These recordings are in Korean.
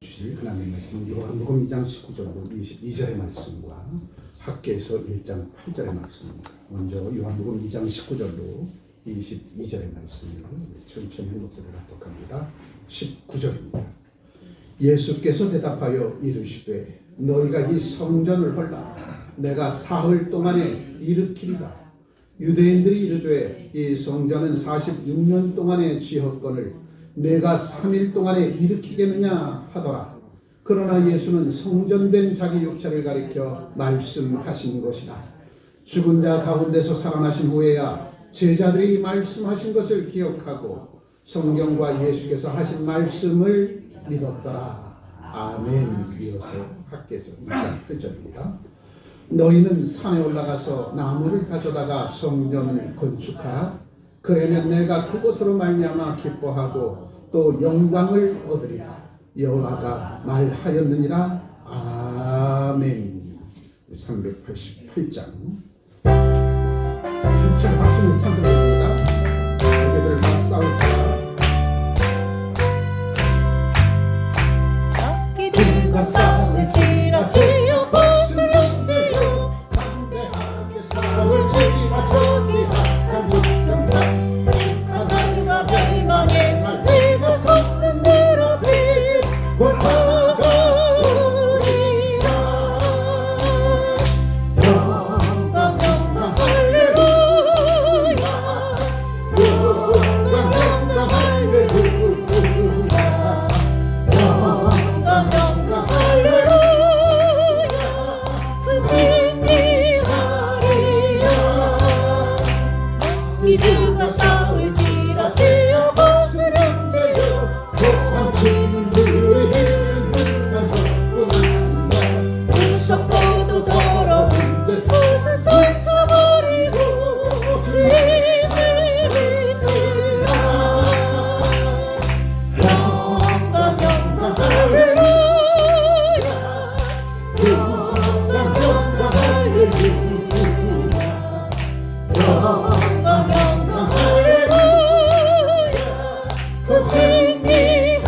주실 하나님의 말씀 요한복음 2장 19절로 22절의 말씀과 학개에서 1장 8절의 말씀입니다. 먼저 요한복음 2장 19절로 22절의 말씀을 천천히 목소리로 합독합니다. 19절입니다. 예수께서 대답하여 이르시되 너희가 이 성전을 헐라 내가 사흘 동안에 일으키리라. 유대인들이 이르되 이 성전은 46년 동안에 지었거늘 내가 3일 동안에 일으키겠느냐 하더라. 그러나 예수는 성전된 자기 육체를 가리켜 말씀하신 것이다. 죽은 자 가운데서 살아나신 후에야 제자들이 말씀하신 것을 기억하고 성경과 예수께서 하신 말씀을 믿었더라. 아멘. 이어서 학개에서 2장 8절입니다. 너희는 산에 올라가서 나무를 가져다가 성전을 건축하라. 그러면 내가 그곳으로 말미암아 기뻐하고 또 영광을 얻으리라. 여호와가 말하였느니라. 아멘. 388장 힘차게 박수를 찬송합니다. 자기들 막 싸울까 악기 들고 싸울지라 주여 벗으련지요 담대하게 싸울지라 저기 악한 문명과 심판과 멸망의 날 내가 섰는 늘 앞에 곧 다가오리라. 영광 영광 할렐루야. 영광 영광 할렐루야. 영광 영광 할렐루야. 그 승리하리라. 이들과 싸울지라 주여 벗으련지요 고함치는 주의들은 등간 적구나 무섭고도 더러운 죄 모두 떨쳐버리고 주의 이름을 빌라. 영광 영광 할렐루야. 영광 영광 할렐루야. 영광 영광 할렐루야. 곧 승리하리라.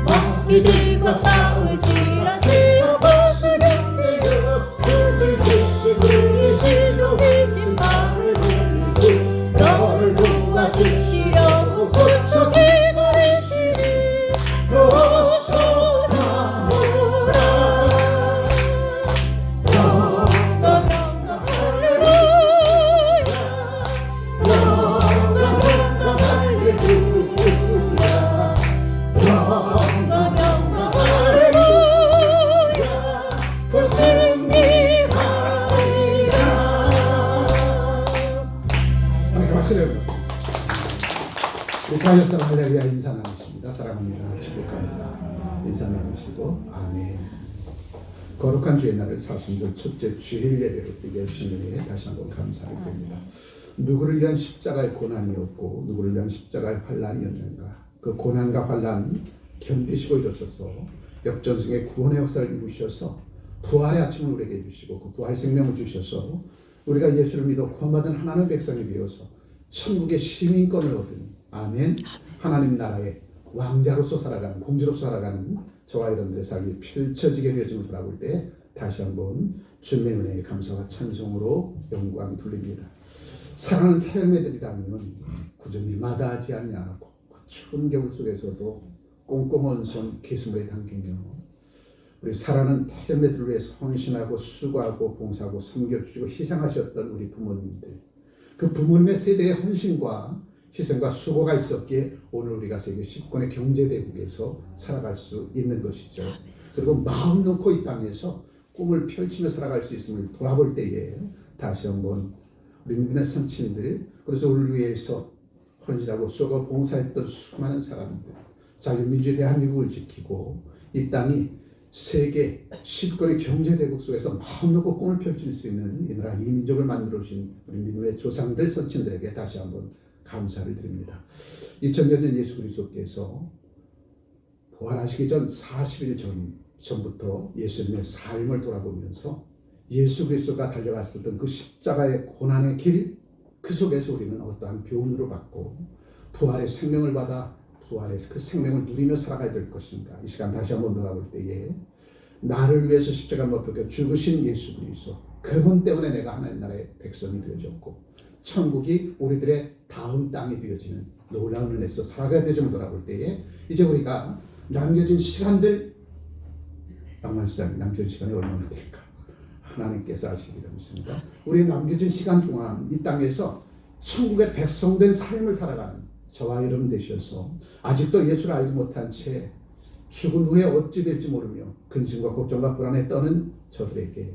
마귀들과 싸울지라 주여 벗으련지요 그들 지시고 이시도 귀신 발을 돌리고 너를 도와주시려고 속속히 노래시니 어서 나오라. 영광 영광 할렐루야. 영광 영광 할렐루야. 영광 영광 할렐루야. 곧 승리하리라. 하나님께 박수를 우파역사랑 할렐루야 인사 나누십니다. 사랑합니다. 축복합니다. 인사 나누시고 아멘. 거룩한 주의 날을 사순절 첫째 주일 예배로 드리게 해주신 은혜에 다시 한번 감사를 드립니다. 누구를 위한 십자가의 고난이었고 누구를 위한 십자가의 환난이었는가. 그 고난과 환난 견디시고 이루셔서 역전승의 구원의 역사를 이루셔서 부활의 아침을 우리에게 주시고 그 부활 생명을 주셔서 우리가 예수를 믿어 구원받은 하나님의 백성이 되어서 천국의 시민권을 얻으니 아멘. 하나님 나라의 왕자로서 살아가는 공주로서 살아가는 저와 여러분들의 삶이 펼쳐지게 되어짐을 바라볼 때 다시 한번 주님의 은혜에 감사와 찬송으로 영광 돌립니다. 사랑하는 태열매들이라면 구정이 마다하지 않냐고 추운 겨울 속에서도 꼼꼼한 손 개수물에 담기며 우리 사랑하는 태열매들을 위해서 헌신하고 수고하고 봉사하고 섬겨주시고 희생하셨던 우리 부모님들, 그 부모님의 세대의 헌신과 희생과 수고가 있었기에 오늘 우리가 세계 10권의 경제대국에서 살아갈 수 있는 것이죠. 그리고 마음 놓고 이 땅에서 꿈을 펼치며 살아갈 수 있음을 돌아볼 때에 다시 한번 우리 믿음의 선친들, 그래서 우리를 위해서 헌신하고 수고 봉사했던 수많은 사람들, 자유민주주의 대한민국을 지키고 이 땅이 세계 10권의 경제대국 속에서 마음 놓고 꿈을 펼칠 수 있는 이 나라 이 민족을 만들어주신 우리 믿음의 조상들 선친들에게 다시 한번 감사를 드립니다. 2000년 전 예수 그리스도께서 부활하시기 전 40일 전부터 예수님의 삶을 돌아보면서 예수 그리스도가 달려갔었던 그 십자가의 고난의 길, 그 속에서 우리는 어떠한 교훈으로 받고 부활의 생명을 받아 부활해서 그 생명을 누리며 살아가야 될 것인가. 이 시간 다시 한번 돌아볼 때에 나를 위해서 십자가 못 박혀 죽으신 예수 그리스도, 그분 때문에 내가 하나님 나라의 백성이 되어졌고 천국이 우리들의 다음 땅이 되어지는 놀라운 은혜에서 살아가야 되죠. 돌아볼 때에 이제 우리가 남겨진 시간들, 양만시장 남겨진 시간이 얼마나 될까? 하나님께서 아시리라 믿습니다. 우리 남겨진 시간 동안 이 땅에서 천국의 백성된 삶을 살아가는 저와 여러분 되셔서 아직도 예수를 알지 못한 채 죽은 후에 어찌 될지 모르며 근심과 걱정과 불안에 떠는 저들에게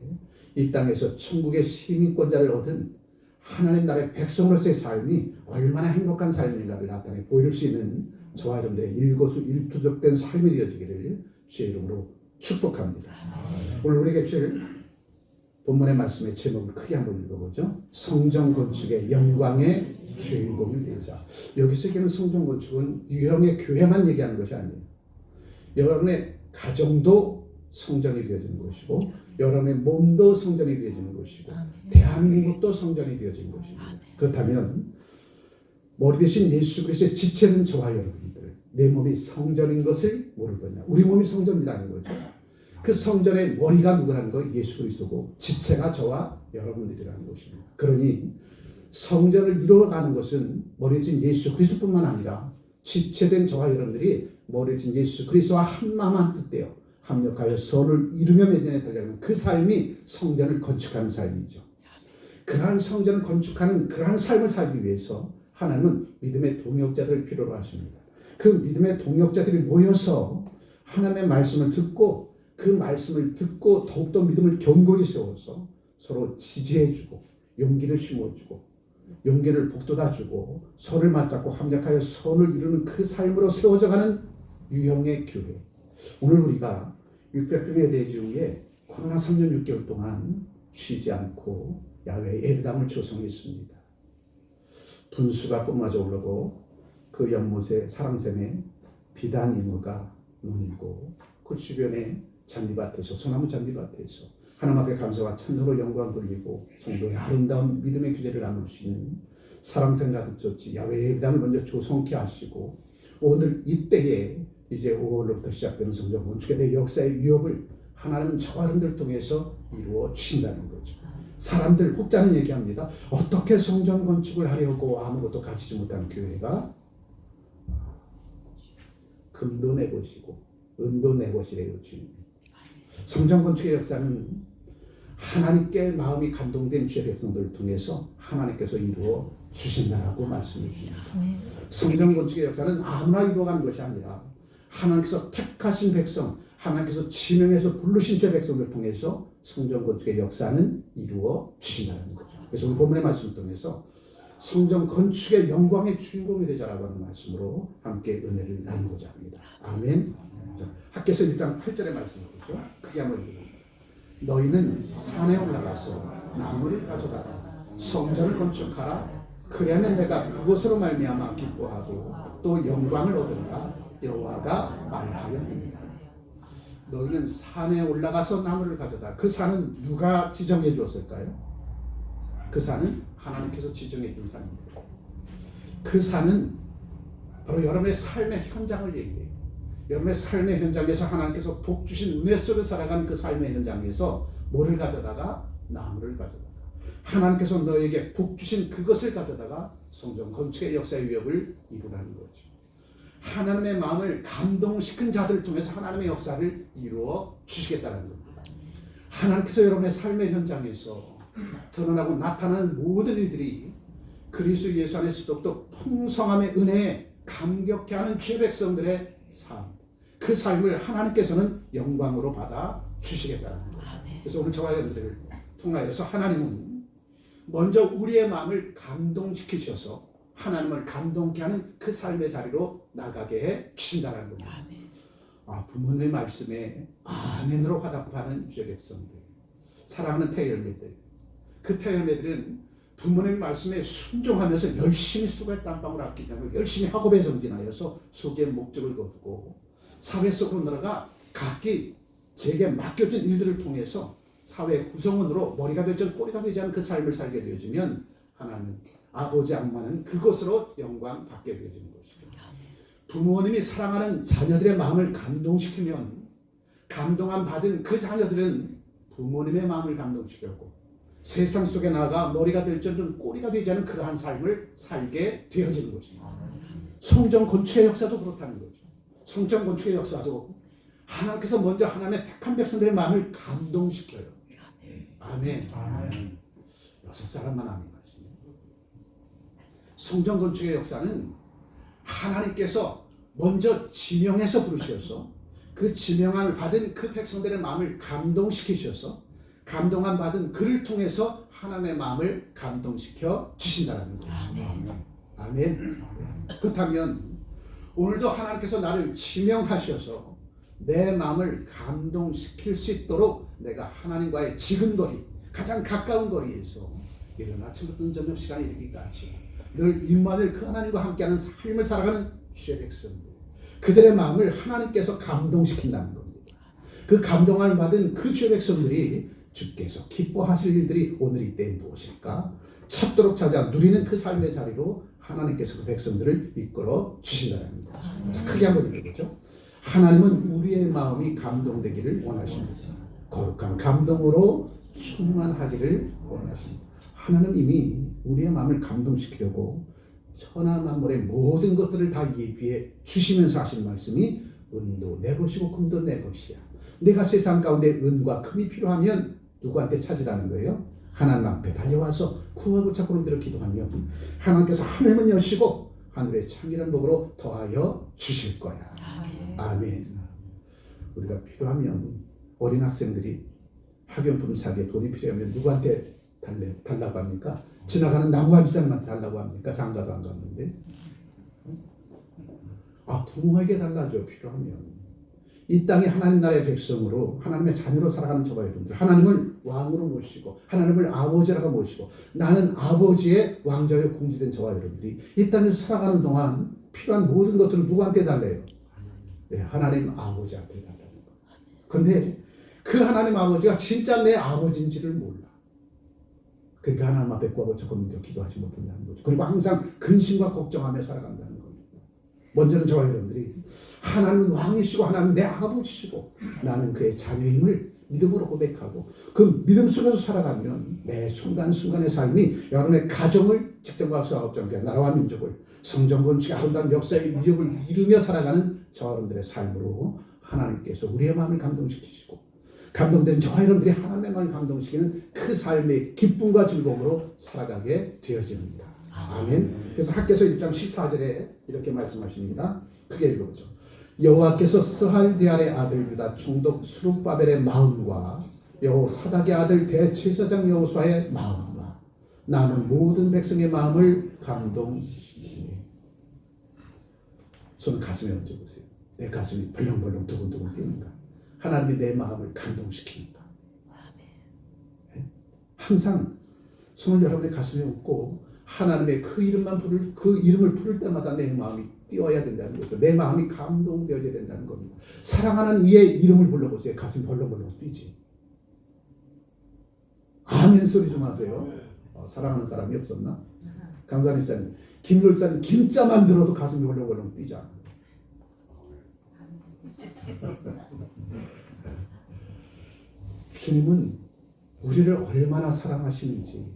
이 땅에서 천국의 시민권자를 얻은 하나님 나라의 백성으로서의 삶이 얼마나 행복한 삶인가를 나타내 보일 수 있는 저와 여러분들의 일거수일투족된 삶이 되어지기를 주의 이름으로 축복합니다. 오늘 우리에게 주실 본문의 말씀의 제목을 크게 한번 읽어보죠. 성전 건축의 영광의 주인공이 되자. 여기서 얘기하는 성전 건축은 유형의 교회만 얘기하는 것이 아니에요. 여러분의 가정도 성전이 되어지는 것이고 여러분의 몸도 성전이 되어지는 것이고 대한민국도 성전이 되어지는 것입니다. 그렇다면 머리 대신 예수 그리스도의 지체는 저와 여러분들, 내 몸이 성전인 것을 모를 거냐. 우리 몸이 성전이라는 거죠. 그 성전의 머리가 누구라는 거? 예수 그리스도고 지체가 저와 여러분들이라는 것입니다. 그러니 성전을 이루어가는 것은 머리 대신 예수 그리스도뿐만 아니라 지체된 저와 여러분들이 머리 대신 예수 그리스도와 한 마음 한 뜻되어 합력하여 선을 이루며 매진에 달려가는 그 삶이 성전을 건축하는 삶이죠. 그러한 성전을 건축하는 그러한 삶을 살기 위해서 하나님은 믿음의 동역자들을 필요로 하십니다. 그 믿음의 동역자들이 모여서 하나님의 말씀을 듣고 그 말씀을 듣고 더욱더 믿음을 견고히 세워서 서로 지지해주고 용기를 심어주고 용기를 북돋아주고 손을 맞잡고 합력하여 선을 이루는 그 삶으로 세워져가는 유형의 교회. 오늘 우리가 600평의 대지 후에 코로나 3년 6개월 동안 쉬지 않고 야외 예배당을 조성했습니다. 분수가 뿜어져 오르고 그 연못에 사랑샘에 비단 이모가 논이고 그 주변에 잔디밭에서 소나무 잔디밭에서 하나님 앞에 감사와 찬송으로 영광 돌리고 성도의 아름다운 믿음의 규제를 나눌 수 있는 사랑샘 가득 젖지 야외 예배당을 먼저 조성케 하시고 오늘 이때에 이제 5월로부터 시작되는 성전 건축에 대한 역사의 위협을 하나님은 저와 여러분들 통해서 이루어 주신다는 거죠. 사람들 혹자는 얘기합니다. 어떻게 성전 건축을 하려고 아무것도 가지지 못한 교회가 금도 내것이고 은도 내것이래요. 주님. 성전 건축의 역사는 하나님께 마음이 감동된 주의 백성들을 통해서 하나님께서 이루어 주신다라고 말씀해 주십니다. 성전 건축의 역사는 아무나 이루어가는 것이 아니라 하나님께서 택하신 백성, 하나님께서 지명해서 부르신 제 백성을 통해서 성전 건축의 역사는 이루어 주신다는 거죠. 그래서 오늘 본문의 말씀을 통해서 성전 건축의 영광의 주인공이 되자라고 하는 말씀으로 함께 은혜를 나누고자 합니다. 아멘. 학개서 1장 8절의 말씀을 보죠. 크게 한번 읽어봅니다. 너희는 산에 올라가서 나무를 가져다가 성전을 건축하라. 그리하면 내가 그것으로 말미암아 기뻐하고 또 영광을 얻으리라. 여호와가 말하였느니라. 너희는 산에 올라가서 나무를 가져다. 그 산은 누가 지정해 주었을까요? 그 산은 하나님께서 지정해 준 산입니다. 그 산은 바로 여러분의 삶의 현장을 얘기해요. 여러분의 삶의 현장에서 하나님께서 복 주신 은혜 속에 살아가는 그 삶의 현장에서 뭐를 가져다가? 나무를 가져다가 하나님께서 너에게 복 주신 그것을 가져다가 성전 건축의 역사의 위협을 이루라는 거죠. 하나님의 마음을 감동시킨 자들을 통해서 하나님의 역사를 이루어 주시겠다는 겁니다. 하나님께서 여러분의 삶의 현장에서 드러나고 나타나는 모든 일들이 그리스도 예수 안에서 더욱더 풍성함의 은혜에 감격해 하는 주의 백성들의 삶, 그 삶을 하나님께서는 영광으로 받아 주시겠다는 겁니다. 그래서 오늘 저와 여러분들을 통하여서 하나님은 먼저 우리의 마음을 감동시키셔서 하나님을 감동케 하는 그 삶의 자리로 나가게 해 주신다는 겁니다. 부모님의 말씀에 아멘으로 화답하는 주의 백성들, 사랑하는 태열매들, 그 태열매들은 부모님의 말씀에 순종하면서 열심히 수고의 땀방울 아끼지 않고 열심히 학업에 정진하여서 소기의 목적을 거두고 사회 속으로 들어가 각기 제게 맡겨진 일들을 통해서 사회 구성원으로 머리가 되지 않고 꼬리가 되지 않은 그 삶을 살게 되어지면 하나님 아버지 악마는 그것으로 영광 받게 되어지는 것이죠. 부모님이 사랑하는 자녀들의 마음을 감동시키면 감동함 받은 그 자녀들은 부모님의 마음을 감동시켰고 세상 속에 나가 머리가 될 줄은 꼬리가 되지 않은 그러한 삶을 살게 되어지는 것입니다. 성전 건축의 역사도 그렇다는 거죠. 성전 건축의 역사도 하나님께서 먼저 하나님의 택한 백성들의 마음을 감동시켜요. 아멘. 아멘. 6사람만 아멘 말씀이에요. 성전 건축의 역사는 하나님께서 먼저 지명해서 부르셔서 그 지명함을 받은 그 백성들의 마음을 감동시키셔서 감동함 받은 그를 통해서 하나님의 마음을 감동시켜 주신다는 거예요. 아멘. 아멘. 그렇다면 오늘도 하나님께서 나를 지명하셔서 내 마음을 감동시킬 수 있도록 내가 하나님과의 지금 거리, 가장 가까운 거리에서 이른 아침부터 저녁 시간에 이르기까지 늘 임마누엘 그 하나님과 함께하는 삶을 살아가는 주의 백성들, 그들의 마음을 하나님께서 감동시킨다는 겁니다. 그 감동을 받은 그 주의 백성들이 주께서 기뻐하실 일들이 오늘 이때 무엇일까? 찾도록 찾아 누리는 그 삶의 자리로 하나님께서 그 백성들을 이끌어 주신다는 겁니다. 자, 크게 한번 읽어보죠. 하나님은 우리의 마음이 감동되기를 원하십니다. 거룩한 감동으로 충만하기를 원하십니다. 하나님은 이미 우리의 마음을 감동시키려고 천하 만물의 모든 것들을 다 예비해 주시면서 하신 말씀이 은도 내 것이고 금도 내 것이야. 내가 세상 가운데 은과 금이 필요하면 누구한테 찾으라는 거예요? 하나님 앞에 달려와서 구하고 찾고 들어 기도하면 하나님께서 하늘문 여시고 하늘의 창이란 복으로 더하여 주실 거야. 아멘. 우리가 필요하면 어린 학생들이 학용품 사기에 돈이 필요하면 누구한테 달라고 합니까? 지나가는 나무한 사람한테 달라고 합니까? 장가도 안 갔는데. 부모에게 달라죠. 필요하면. 이 땅에 하나님 나라의 백성으로 하나님의 자녀로 살아가는 저와 여러분들, 하나님을 왕으로 모시고 하나님을 아버지라고 모시고 나는 아버지의 왕자에 공지된 저와 여러분들이 이 땅에서 살아가는 동안 필요한 모든 것들을 누구한테 달래요? 네, 하나님 아버지 앞에 달라는 거. 근데 그 하나님 아버지가 진짜 내 아버지인지를 몰라. 그러니까 하나님 앞에 구하고 조금 기도하지 못한다는 거죠. 그리고 항상 근심과 걱정하며 살아간다는 겁니다. 먼저는 저와 여러분들이 하나님은 왕이시고 하나님은 내 아버지시고 나는 그의 자녀임을 믿음으로 고백하고 그 믿음 속에서 살아가면 매 순간순간의 삶이 여러분의 가정을 직장과 사업장과 나라와 민족을 성전 건축의 아름다운 역사의 위협을 이루며 살아가는 저와 여러분들의 삶으로 하나님께서 우리의 마음을 감동시키시고 감동된 저와 여러분들이 하나님의 마음을 감동시키는 그 삶의 기쁨과 즐거움으로 살아가게 되어집니다. 아멘. 그래서 학개서 1장 14절에 이렇게 말씀하십니다. 크게 읽어보죠. 여호와께서 스할디알의 아들 유다 총독 스룹바벨의 마음과 여호사닥의 아들 대제사장 여호수아의 마음과 나는 모든 백성의 마음을 감동시키네. 손 가슴에 얹어보세요. 내 가슴이 벌렁벌렁 두근두근 뛰는가? 하나님이 내 마음을 감동시키는가? 항상 손을 여러분의 가슴에 얹고 하나님의 그 이름을 부를 때마다 내 마음이 뛰어야 된다는 거죠. 내 마음이 감동되어야 된다는 겁니다. 사랑하는 이의 이름을 불러보세요. 가슴 벌렁벌렁 뛰지. 아멘 소리 좀 하세요. 사랑하는 사람이 없었나? 강사님 사님, 김열사님 김자만 들어도 가슴이 벌렁벌렁 뛰잖아. 주님은 우리를 얼마나 사랑하시는지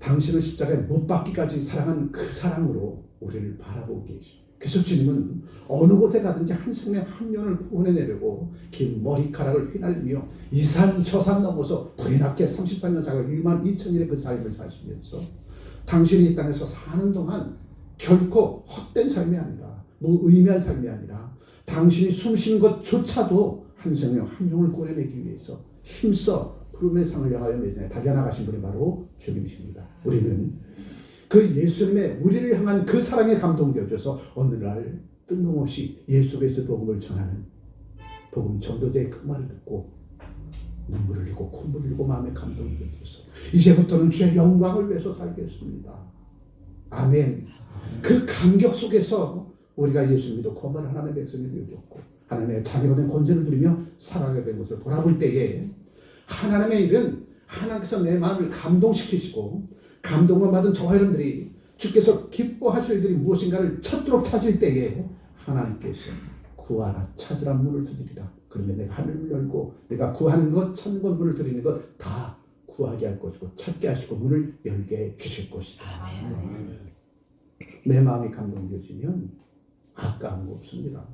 당신을 십자가에 못 박기까지 사랑한 그 사랑으로 우리를 바라보고 계시오. 그래서 주님은 어느 곳에 가든지 한 생명 한 년을 보내내려고 긴 머리카락을 휘날리며 이 산 저 산 넘어서 불이 났게 34년 사고 1만 2천일의 그 삶을 사시면서 당신이 이 땅에서 사는 동안 결코 헛된 삶이 아니라 무의미한 삶이 아니라 당신이 숨쉬는 것조차도 한 생명 한 영을 꾸려내기 위해서 힘써 푸름의 상을 향하여 매진에 달려나가신 분이 바로 주님이십니다. 우리는 그 예수님의 우리를 향한 그 사랑에 감동되어져서 어느 날 뜬금없이 예수 그리스도의 복음을 전하는 복음 전도자의 그 말을 듣고 눈물을 흘리고 콧물을 흘리고 마음에 감동이 되어서 이제부터는 주의 영광을 위해서 살겠습니다. 아멘. 그 감격 속에서 우리가 예수 믿고 거룩한 하나님의 백성이 되어졌고 하나님의 자녀가 된 권세를 누리며 살아가게 된 것을 돌아볼 때에 하나님의 일은 하나님께서 내 마음을 감동시키시고 감동을 받은 저와 여러분들이 주께서 기뻐하실 일이 무엇인가를 찾도록 찾을 때에 하나님께서 구하라 찾으라 문을 두드리라. 그러면 내가 하늘을 열고 내가 구하는 것 찾는 것 문을 드리는 것 다 구하게 할 것이고 찾게 하시고 문을 열게 해 주실 것이다. 내 마음이 감동되어지면 아까운 거 없습니다.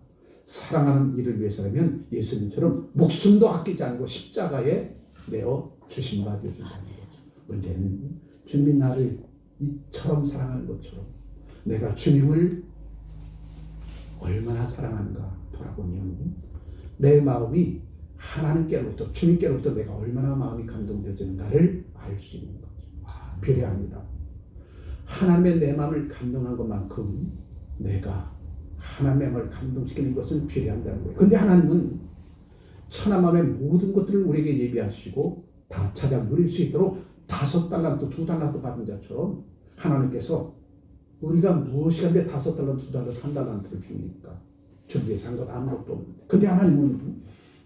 사랑하는 이를 위해서라면 예수님처럼 목숨도 아끼지 않고 십자가에 내어 주신 바 되어진다는 거죠. 문제는 주님이 나를 이처럼 사랑하는 것처럼 내가 주님을 얼마나 사랑하는가 돌아보면 내 마음이 하나님께로부터 주님께로부터 내가 얼마나 마음이 감동되어지는가를 알 수 있는 거죠. 필요합니다. 하나님의 내 마음을 감동한 것만큼 내가 하나님의 마음을 감동시키는 것은 필요한다는 거예요. 그런데 하나님은 천하만의 모든 것들을 우리에게 예비하시고 다 찾아 누릴 수 있도록 5달란트, 2달란트 받은 자처럼 하나님께서 우리가 무엇이간데 5달란트, 2달란트, 1달란트를 주니까 준비해서 한 것 아무것도 없는데 근데 하나님은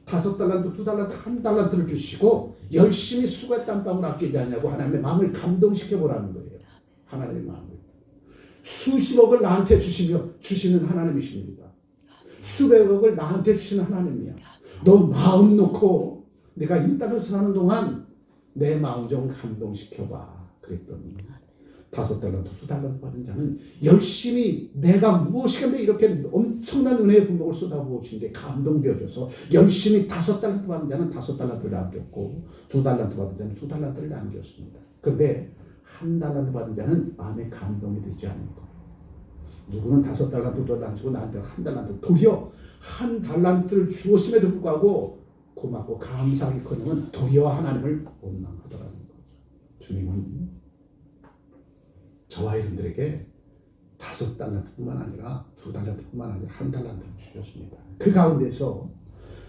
5달란트, 2달란트, 1달란트를 주시고 열심히 수고했다 한 방울 아끼지 않냐고 하나님의 마음을 감동시켜 보라는 거예요. 하나님의 마음을 수십억을 나한테 주시는 하나님이십니다. 수백억을 나한테 주시는 하나님이야. 너 마음 놓고 내가 이 땅을 사는 동안 내 마음 좀 감동시켜봐. 그랬더니 5달란트, 2달란트 받은 자는 열심히 내가 무엇이겠는데 이렇게 엄청난 은혜의 분복을 쏟아부으신데 감동되어져서 열심히 5달란트 받은 자는 5달란트를 남겼고 2달란트 받은 자는 2달란트를 남겼습니다. 그런데 1달란트 받은 자는 마음에 감동이 되지 않는 거예요. 누구는 5달란트, 2달란트 주고 나한테 1달란트 도리어 1달란트를 주었음에도 불구하고 고맙고 감사하기 커녕 도리어 하나님을 원망하더라는 거죠. 주님은 저와 여러분들에게 5달란트뿐만 아니라 2달란트뿐만 아니라 1달란트를 주셨습니다. 그 가운데서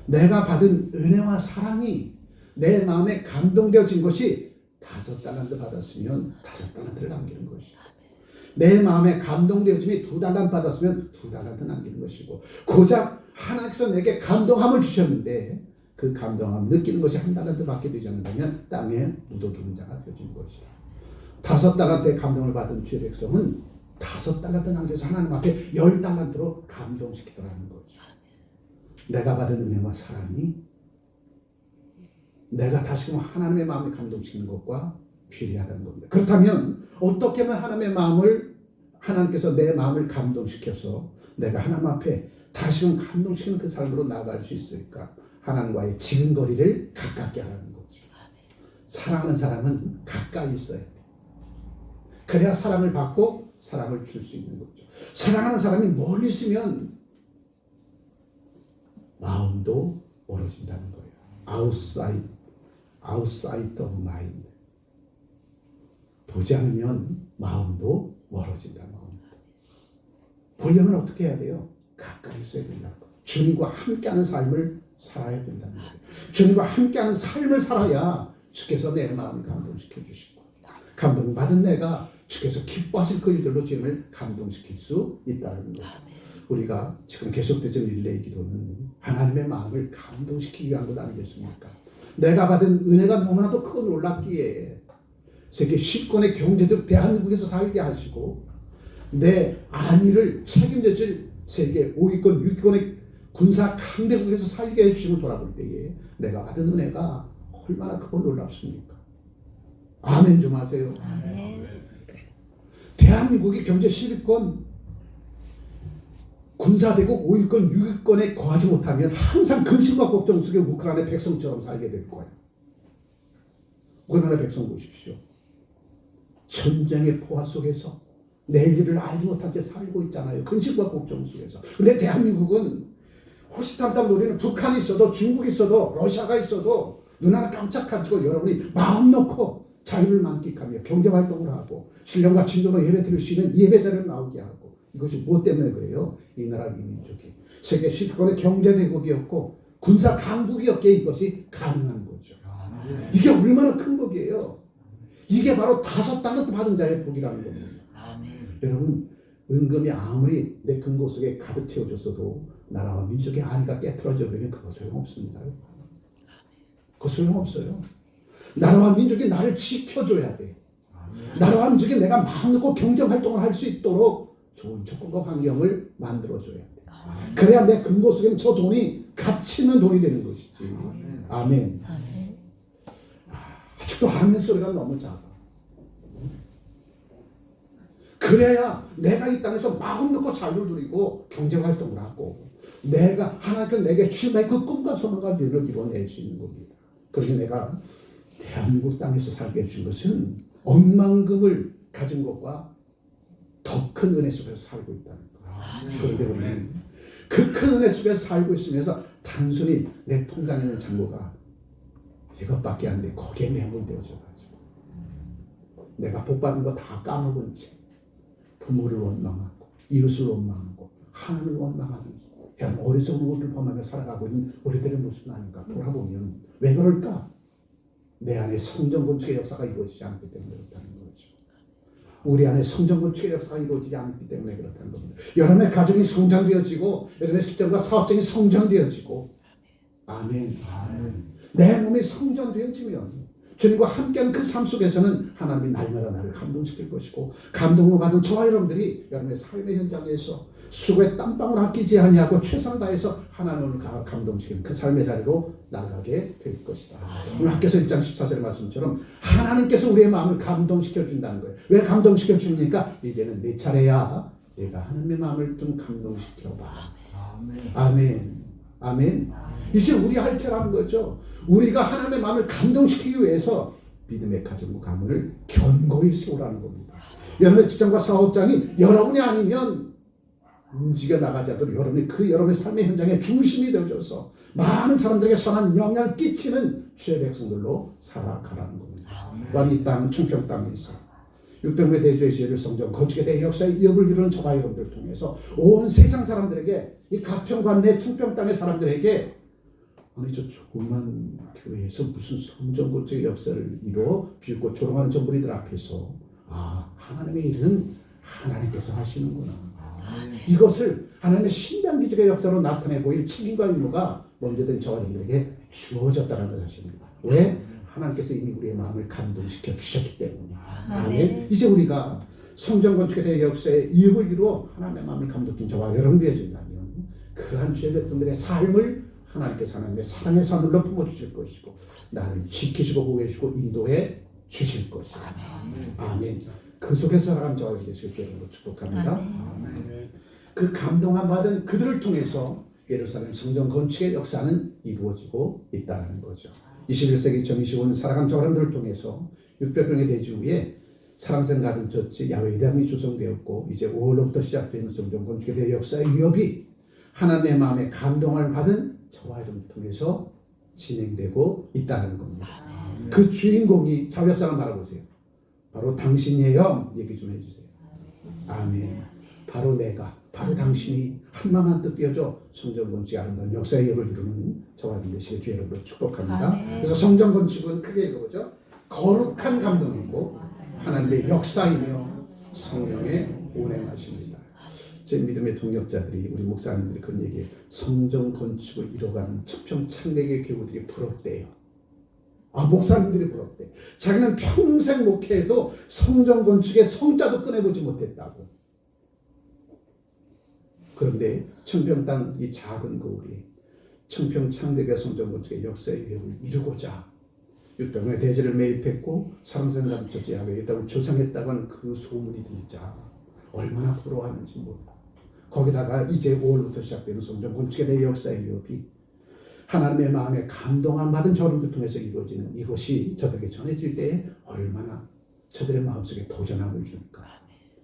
내가 받은 은혜와 사랑이 내 마음에 감동되어진 것이 5달란트 받았으면 5달란트를 남기는 것이고 내 마음에 감동되어짐이 2달란트 받았으면 2달란트 남기는 것이고 고작 하나님께서 내게 감동함을 주셨는데 그 감동함을 느끼는 것이 1달란트 받게 되지 않는다면 땅에 묻어두는 자가 되어지는 것이다. 5달란트의 감동을 받은 주의 백성은 5달란트 남겨서 하나님 앞에 10달란트로 감동시키더라는 거죠. 내가 받은 은혜와 사랑이 내가 다시금 하나님의 마음을 감동시키는 것과 비례하다는 겁니다. 그렇다면 어떻게 하면 하나님께서 내 마음을 감동시켜서 내가 하나님 앞에 다시금 감동시키는 그 삶으로 나아갈 수 있을까? 하나님과의 지근거리를 가깝게 하라는 거죠. 사랑하는 사람은 가까이 있어야 돼. 그래야 사랑을 받고 사랑을 줄 수 있는 거죠. 사랑하는 사람이 멀리 있으면 마음도 멀어진다는 거예요. outside of mind. 보지 않으면 마음도 멀어진다는 겁니다. 보려면 어떻게 해야 돼요? 가까이 있어야 된다는 거예요. 주님과 함께하는 삶을 살아야 된다는 거예요. 주님과 함께하는 삶을 살아야 주께서 내 마음을 감동시켜 주시고 감동받은 내가 주께서 기뻐하실 그 일들로 주님을 감동시킬 수 있다는 거예요. 우리가 지금 계속되는 릴레이 기도는 하나님의 마음을 감동시키기 위한 것 아니겠습니까? 내가 받은 은혜가 너무나도 크고 놀랍기에 세계 10권의 경제적 대한민국에서 살게 하시고 내 안위를 책임져줄 세계 5위권, 6위권의 군사 강대국에서 살게 해주심을 돌아볼 때에 내가 받은 은혜가 얼마나 크고 놀랍습니까? 아멘 좀 하세요. 아멘. 대한민국이 경제 10위권, 군사대국 5위권, 6위권에 거하지 못하면 항상 근심과 걱정 속에 우크라이나 백성처럼 살게 될 거예요. 우크라이나 백성 보십시오. 전쟁의 포화 속에서 내일을 알지 못한 채 살고 있잖아요. 근심과 걱정 속에서. 근데 대한민국은 호시탐탐 노리는 북한이 있어도 중국이 있어도 러시아가 있어도 눈 하나 깜짝하고 여러분이 마음 놓고 자유를 만끽하며 경제활동을 하고 신령과 진정으로 예배 드릴 수 있는 예배자를 나오게 하고 이것이 무엇 때문에 그래요? 이 나라 이 민족이 세계 10권의 경제대국이었고 군사 강국이었기에 이것이 가능한 거죠. 이게 얼마나 큰 복이에요. 이게 바로 5달란트 받은 자의 복이라는 겁니다. 여러분 은금이 아무리 내 금고 속에 가득 채워졌어도 나라와 민족의 안위가 깨트려져 버리면 그거 소용없습니다. 그거 소용없어요. 나라와 민족이 나를 지켜줘야 돼. 나라와 움직여 내가 마음 놓고 경제 활동을 할 수 있도록 좋은 조건과 환경을 만들어줘야 돼. 그래야 내 금고 속에는 저 돈이 가치 있는 돈이 되는 것이지. 아멘. 아직도 아멘 소리가 너무 작아. 그래야 내가 이 땅에서 마음 놓고 자유를 누리고 경제 활동을 하고 내가 하나님께서 내게 주신 그 꿈과 소망과 비전을 이뤄낼 수 있는 겁니다. 그래서 내가 대한민국 땅에서 살게 해준 것은 억만금을 가진 것과 더 큰 은혜 속에서 살고 있다는 거. 그런데 우리는 그 큰 은혜 속에서 살고 있으면서 단순히 내 통장에 있는 잔고가 이것밖에 안 돼. 거기에 매몰되어져가지고 내가 복받은 거 다 까먹은 채 부모를 원망하고 이웃을 원망하고 하나님을 원망하는 그냥 어리석은 것들 범하며 살아가고 있는 우리들의 모습은 아닌가. 돌아보면 왜 그럴까? 내 안에 성전 건축의 역사가 이루어지지 않기 때문에 그렇다는 거죠. 우리 안에 성전 건축의 역사가 이루어지지 않기 때문에 그렇다는 겁니다. 여러분의 가정이 성장되어지고 여러분의 직장과 사업적인 성장되어지고 아멘. 내 몸이 성장되어지면 주님과 함께하는 그 삶 속에서는 하나님이 날마다 나를 감동시킬 것이고 감동을 받은 저와 여러분들이 여러분의 삶의 현장에서 수고에 땀방울 아끼지 아니하고 최선을 다해서 하나님을 감동시키는 그 삶의 자리로 나아가게 될 것이다. 오늘 학교에서 1장 14절의 말씀처럼 하나님께서 우리의 마음을 감동시켜 준다는 거예요. 왜 감동시켜 주니까 이제는 내 차례야. 내가 하나님의 마음을 좀 감동시켜봐. 아멘. 아멘. 이제 우리 할 차라는 거죠. 우리가 하나님의 마음을 감동시키기 위해서 믿음의 가정과 가문을 견고히 세우라는 겁니다. 여러분의 직장과 사업장이 여러분이 아니면 움직여 나가지 않도록 여러분의 삶의 현장의 중심이 되어져서 많은 사람들에게 선한 영향을 끼치는 주의 백성들로 살아가라는 겁니다. 또한 이 땅 충평 땅에서 600매 대주의 지혜를 성전 건축에 대해 역사의 이업을 이루는 저와 여러분들을 통해서 온 세상 사람들에게 이 가평과 내 충평 땅의 사람들에게 아니 저 조그만 교회에서 무슨 성전 건축의 역사를 이루어 비웃고 조롱하는 저 무리들 앞에서 아 하나님의 일은 하나님께서 하시는구나. 이것을 하나님의 신비한 기적의 역사로 나타내 보일 책임과 의무가 먼저된 저와 여러분들에게 주어졌다는 것입니다. 왜? 하나님께서 이미 우리의 마음을 감동시켜 주셨기 때문에. 아멘. 이제 우리가 성전 건축에 대해 역사의 이익을 이루어 하나님의 마음을 감동신 저와 여러분들이 되어진다면 그러한 주의 백성들의 삶을 하나님께서 하나님의 사랑의 선물로 품어주실 것이고 나를 지키시고 보호해주시고 인도해 주실 것이고 아멘. 그 속에서 살아가는 저와 되시길 때문에 축복합니다. 아멘. 그 감동함 받은 그들을 통해서 예루살렘 성전 건축의 역사는 이루어지고 있다는 거죠. 21세기 2025년 살아간 저와 여러분들을 통해서 600명의 대지 후에 사랑생 가든 처치 야훼 회당이 조성되었고 이제 5월로부터 시작되는 성전 건축에 대해 역사의 위협이 하나님의 마음에 감동을 받은 저와 여러분을 통해서 진행되고 있다는 겁니다. 그 주인공이 자 옆 사람 바라보세요. 바로 당신이에요. 얘기 좀 해주세요. 아멘. 바로 내가, 바로 당신이 한마음한 뜻 띄어져 성전 건축의 아름다운 역사의 이업을 이루는 저와 여러분 되시길 주의 이름으로 축복합니다. 그래서 성전 건축은 크게 읽어보죠. 거룩한 감동이고 하나님의 역사이며 성령의 운행하십니다. 제 믿음의 동역자들이 우리 목사님들이 그런 얘기해요. 성전 건축을 이뤄가는 천평창대의 교우들이 부럽대요. 아 목사님들이 부럽대. 자기는 평생 목회해도 성전 건축의 성자도 꺼내보지 못했다고. 그런데 청평 땅 이 작은 거울이 청평창대교 성전 건축의 역사의 위협을 이루고자 600명의 대지를 매입했고 사랑생활 처치 야훼 회당을 조성했다고 하는 그 소문이 들리자 얼마나 부러워하는지 몰라. 거기다가 이제 5월부터 시작되는 성전 건축에 대해 역사의 위협이 하나님의 마음에 감동함 받은 저들을 통해서 이루어지는 이것이 저들에게 전해질 때에 얼마나 저들의 마음속에 도전함을 주니까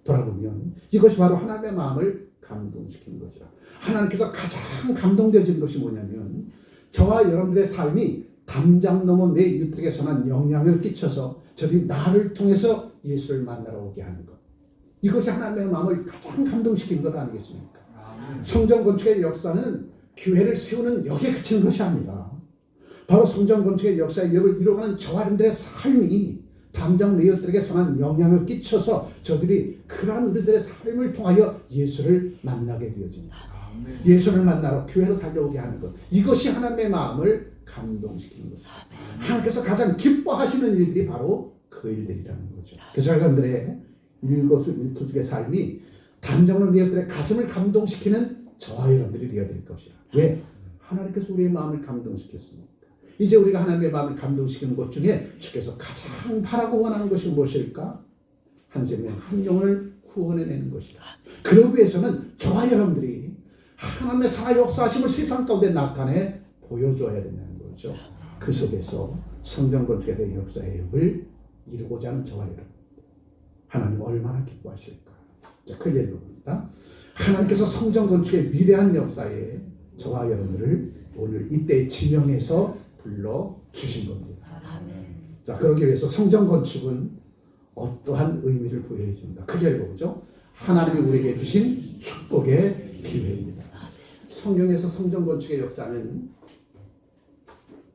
돌아보면 이것이 바로 하나님의 마음을 감동시키는 것이라. 하나님께서 가장 감동되어지는 것이 뭐냐면 저와 여러분들의 삶이 담장 넘어 내 이웃들에게 선한 영향을 끼쳐서 저들이 나를 통해서 예수를 만나러 오게 하는 것. 이것이 하나님의 마음을 가장 감동시키는 것 아니겠습니까? 성전 건축의 역사는 교회를 세우는 여기에 그치는 것이 아니라 바로 성전 건축의 역사의 이업을 이루어가는 저와 여러분들의 삶이 담장 이웃들에게 선한 영향을 끼쳐서 저들이 그러한 우리들의 삶을 통하여 예수를 만나게 되어집니다. 예수를 만나러 교회로 달려오게 하는 것. 이것이 하나님의 마음을 감동시키는 것입니다. 하나님께서 가장 기뻐하시는 일들이 바로 그 일들이라는 거죠. 그래서 여러분들의 일거수일투족의 삶이 단정한 우리들의 가슴을 감동시키는 저와 여러분들이 되어야 될 것이야. 왜? 하나님께서 우리의 마음을 감동시켰습니까? 이제 우리가 하나님의 마음을 감동시키는 것 중에 주께서 가장 바라고 원하는 것이 무엇일까? 한 생명 한 영혼을 구원해내는 것이다. 그러기 위해서는 저와 여러분들이 하나님의 살아 역사하심을 세상 가운데 나타내 보여줘야 된다는 거죠. 그 속에서 성전 건축에 대한 역사의 역을 이루고자 하는 저와 여러분, 하나님 얼마나 기뻐하실까? 크게 읽어봅니다. 하나님께서 성전 건축의 위대한 역사에 저와 여러분들을 오늘 이때 지명해서 불러 주신 겁니다. 자, 그러기 위해서 성전 건축은 어떠한 의미를 부여해 줍니다. 크게 읽어보죠. 하나님이 우리에게 주신 축복의 기회입니다. 성경에서 성전 건축의 역사는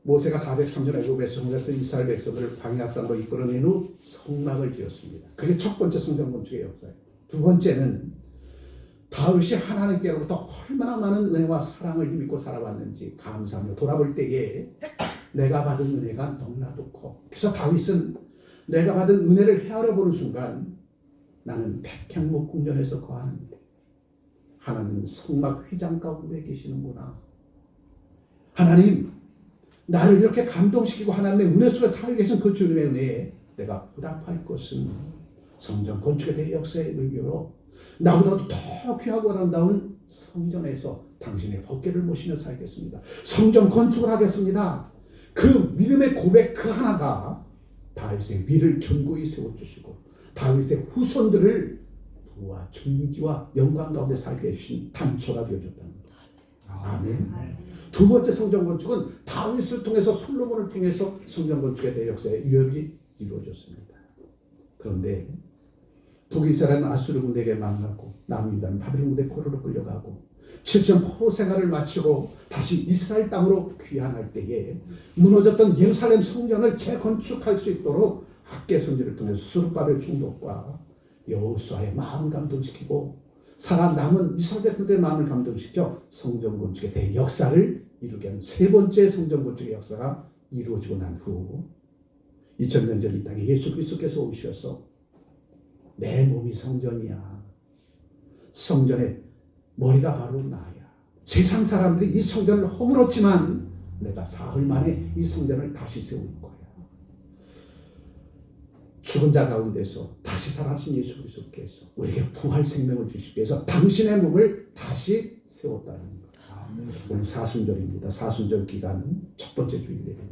모세가 403년 애굽에서 성했던 이스라엘 백성들을 광야 땅으로 이끌어낸 후 성막을 지었습니다. 그게 첫 번째 성전 건축의 역사예요. 두 번째는 다윗이 하나님께로부터 얼마나 많은 은혜와 사랑을 힘입고 살아왔는지 감사하며 돌아볼 때에 내가 받은 은혜가 너무나도 커. 그래서 다윗은 내가 받은 은혜를 헤아려 보는 순간 나는 백향목 궁전에서 거하는데 하나님은 성막 휘장 가운데 계시는구나. 하나님, 나를 이렇게 감동시키고 하나님의 은혜 속에 살고 계신 그 주님의 은혜에 내가 보답할 것은 성전 건축에 대한 역사의 의미로 나보다도 더 귀하고 아름다운 성전에서 당신의 법궤를 모시며 살겠습니다. 성전 건축을 하겠습니다. 그 믿음의 고백 그 하나가 다윗의 위를 견고히 세워주시고 다윗의 후손들을 부와 존귀와 영광 가운데 살게 해주신 단초가 되어줬다는 것. 아멘. 두 번째 성전 건축은 다윗을 통해서 솔로몬을 통해서 성전 건축에 대한 역사의 유역이 이루어졌습니다. 그런데 북이스라엘은 아수르 군대에게 망하고 남유다는 바벨론 군대 포로로 끌려가고 7천 포로 생활을 마치고 다시 이스라엘 땅으로 귀환할 때에 무너졌던 예루살렘 성전을 재건축할 수 있도록 학계 선지를 통해서 스룹바벨 총독과 여호수아의 마음 감동시키고 살아남은 이스라엘 백성들의 마음을 감동시켜 성전 건축에 대한 역사를 이루게 하는 세 번째 성전 건축의 역사가 이루어지고 난 후 2000년 전 이 땅에 예수 그리스도께서 오셔서 내 몸이 성전이야. 성전의 머리가 바로 나야. 세상 사람들이 이 성전을 허물었지만 내가 사흘 만에 이 성전을 다시 세울 거야. 죽은 자 가운데서 다시 살아신 예수 그리스도께서 우리에게 부활 생명을 주시기 위해서 당신의 몸을 다시 세웠다는 거예요. 오늘 사순절입니다. 사순절 기간 첫 번째 주일입니다.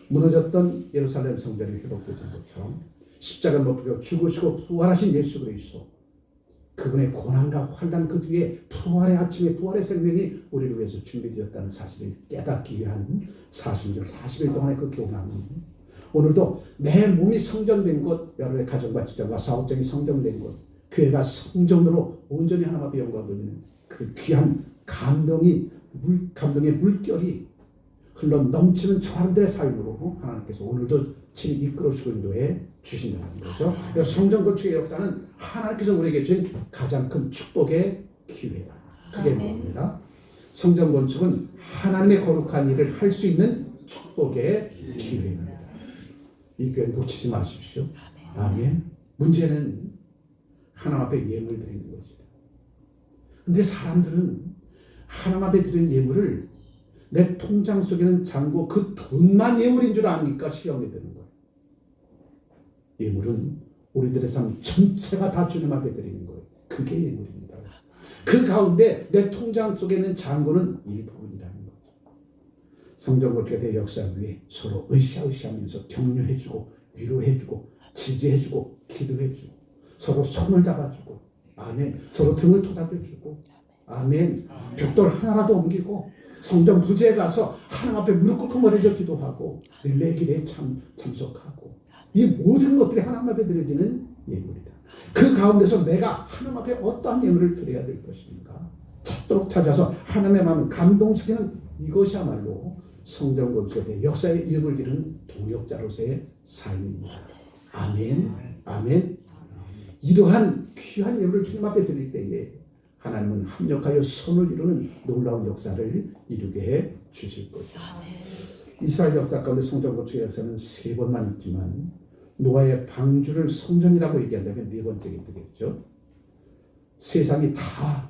무너졌던 예루살렘 성전이 회복되는 것처럼 십자가 못 박혀 죽으시고 부활하신 예수 그리스도 그분의 고난과 환난 그 뒤에 부활의 아침에 부활의 생명이 우리를 위해서 준비되었다는 사실을 깨닫기 위한 사순절 40일 동안의 그 교훈은 오늘도 내 몸이 성전된 곳, 여러분의 가정과 직장과 사업장이 성전된 곳, 교회가 성전으로 온전히 하나님 앞에 영광을 돌리는 그 귀한 감동의 물결이 흘러 넘치는 저들의 삶으로 하나님께서 오늘도 친히 이끌어주고 인도해 주신다는 거죠. 그래서 성전 건축의 역사는 하나님께서 우리에게 주신 가장 큰 축복의 기회다. 크게 말합니다. 성전 건축은 하나님의 거룩한 일을 할 수 있는 축복의 기회입니다. 이 교회 놓치지 마십시오. 아멘. 문제는 하나님 앞에 예물 드리는 것이다. 근데 사람들은 하나님 앞에 드리는 예물을 내 통장 속에는 잔고 그 돈만 예물인 줄 아니까 시험이 되는 거예요. 예물은 우리들의 삶 전체가 다 주님 앞에 드리는 거예요. 그게 예물입니다. 그 가운데 내 통장 속에 있는 잔고는 일부분이라는 거죠. 성전 건축에 대한 역사 위에 서로 으쌰으쌰하면서 격려해주고 위로해주고 지지해주고 기도해주고 서로 손을 잡아주고 아멘. 서로 등을 토닥여주고 아멘. 벽돌 하나라도 옮기고 성전 부지에 가서 하나님 앞에 무릎 꿇고 머리져 기도하고 릴레이 기도에 참석하고 이 모든 것들이 하나님 앞에 드려지는 예물이다. 그 가운데서 내가 하나님 앞에 어떠한 예물을 드려야 될 것인가 찾도록 찾아서 하나님의 마음을 감동시키는 이것이야말로 성전 건축에 대해 역사의 이름을 기르는 동역자로서의 삶입니다. 아멘. 아멘. 이러한 귀한 예물을 주님 앞에 드릴 때에 하나님은 합력하여 선을 이루는 놀라운 역사를 이루게 해 주실 거죠. 이스라엘 역사 가운데 성전 건축의 역사는 3번만 있지만 노아의 방주를 성전이라고 얘기한다면 네 번째가 되겠죠. 세상이 다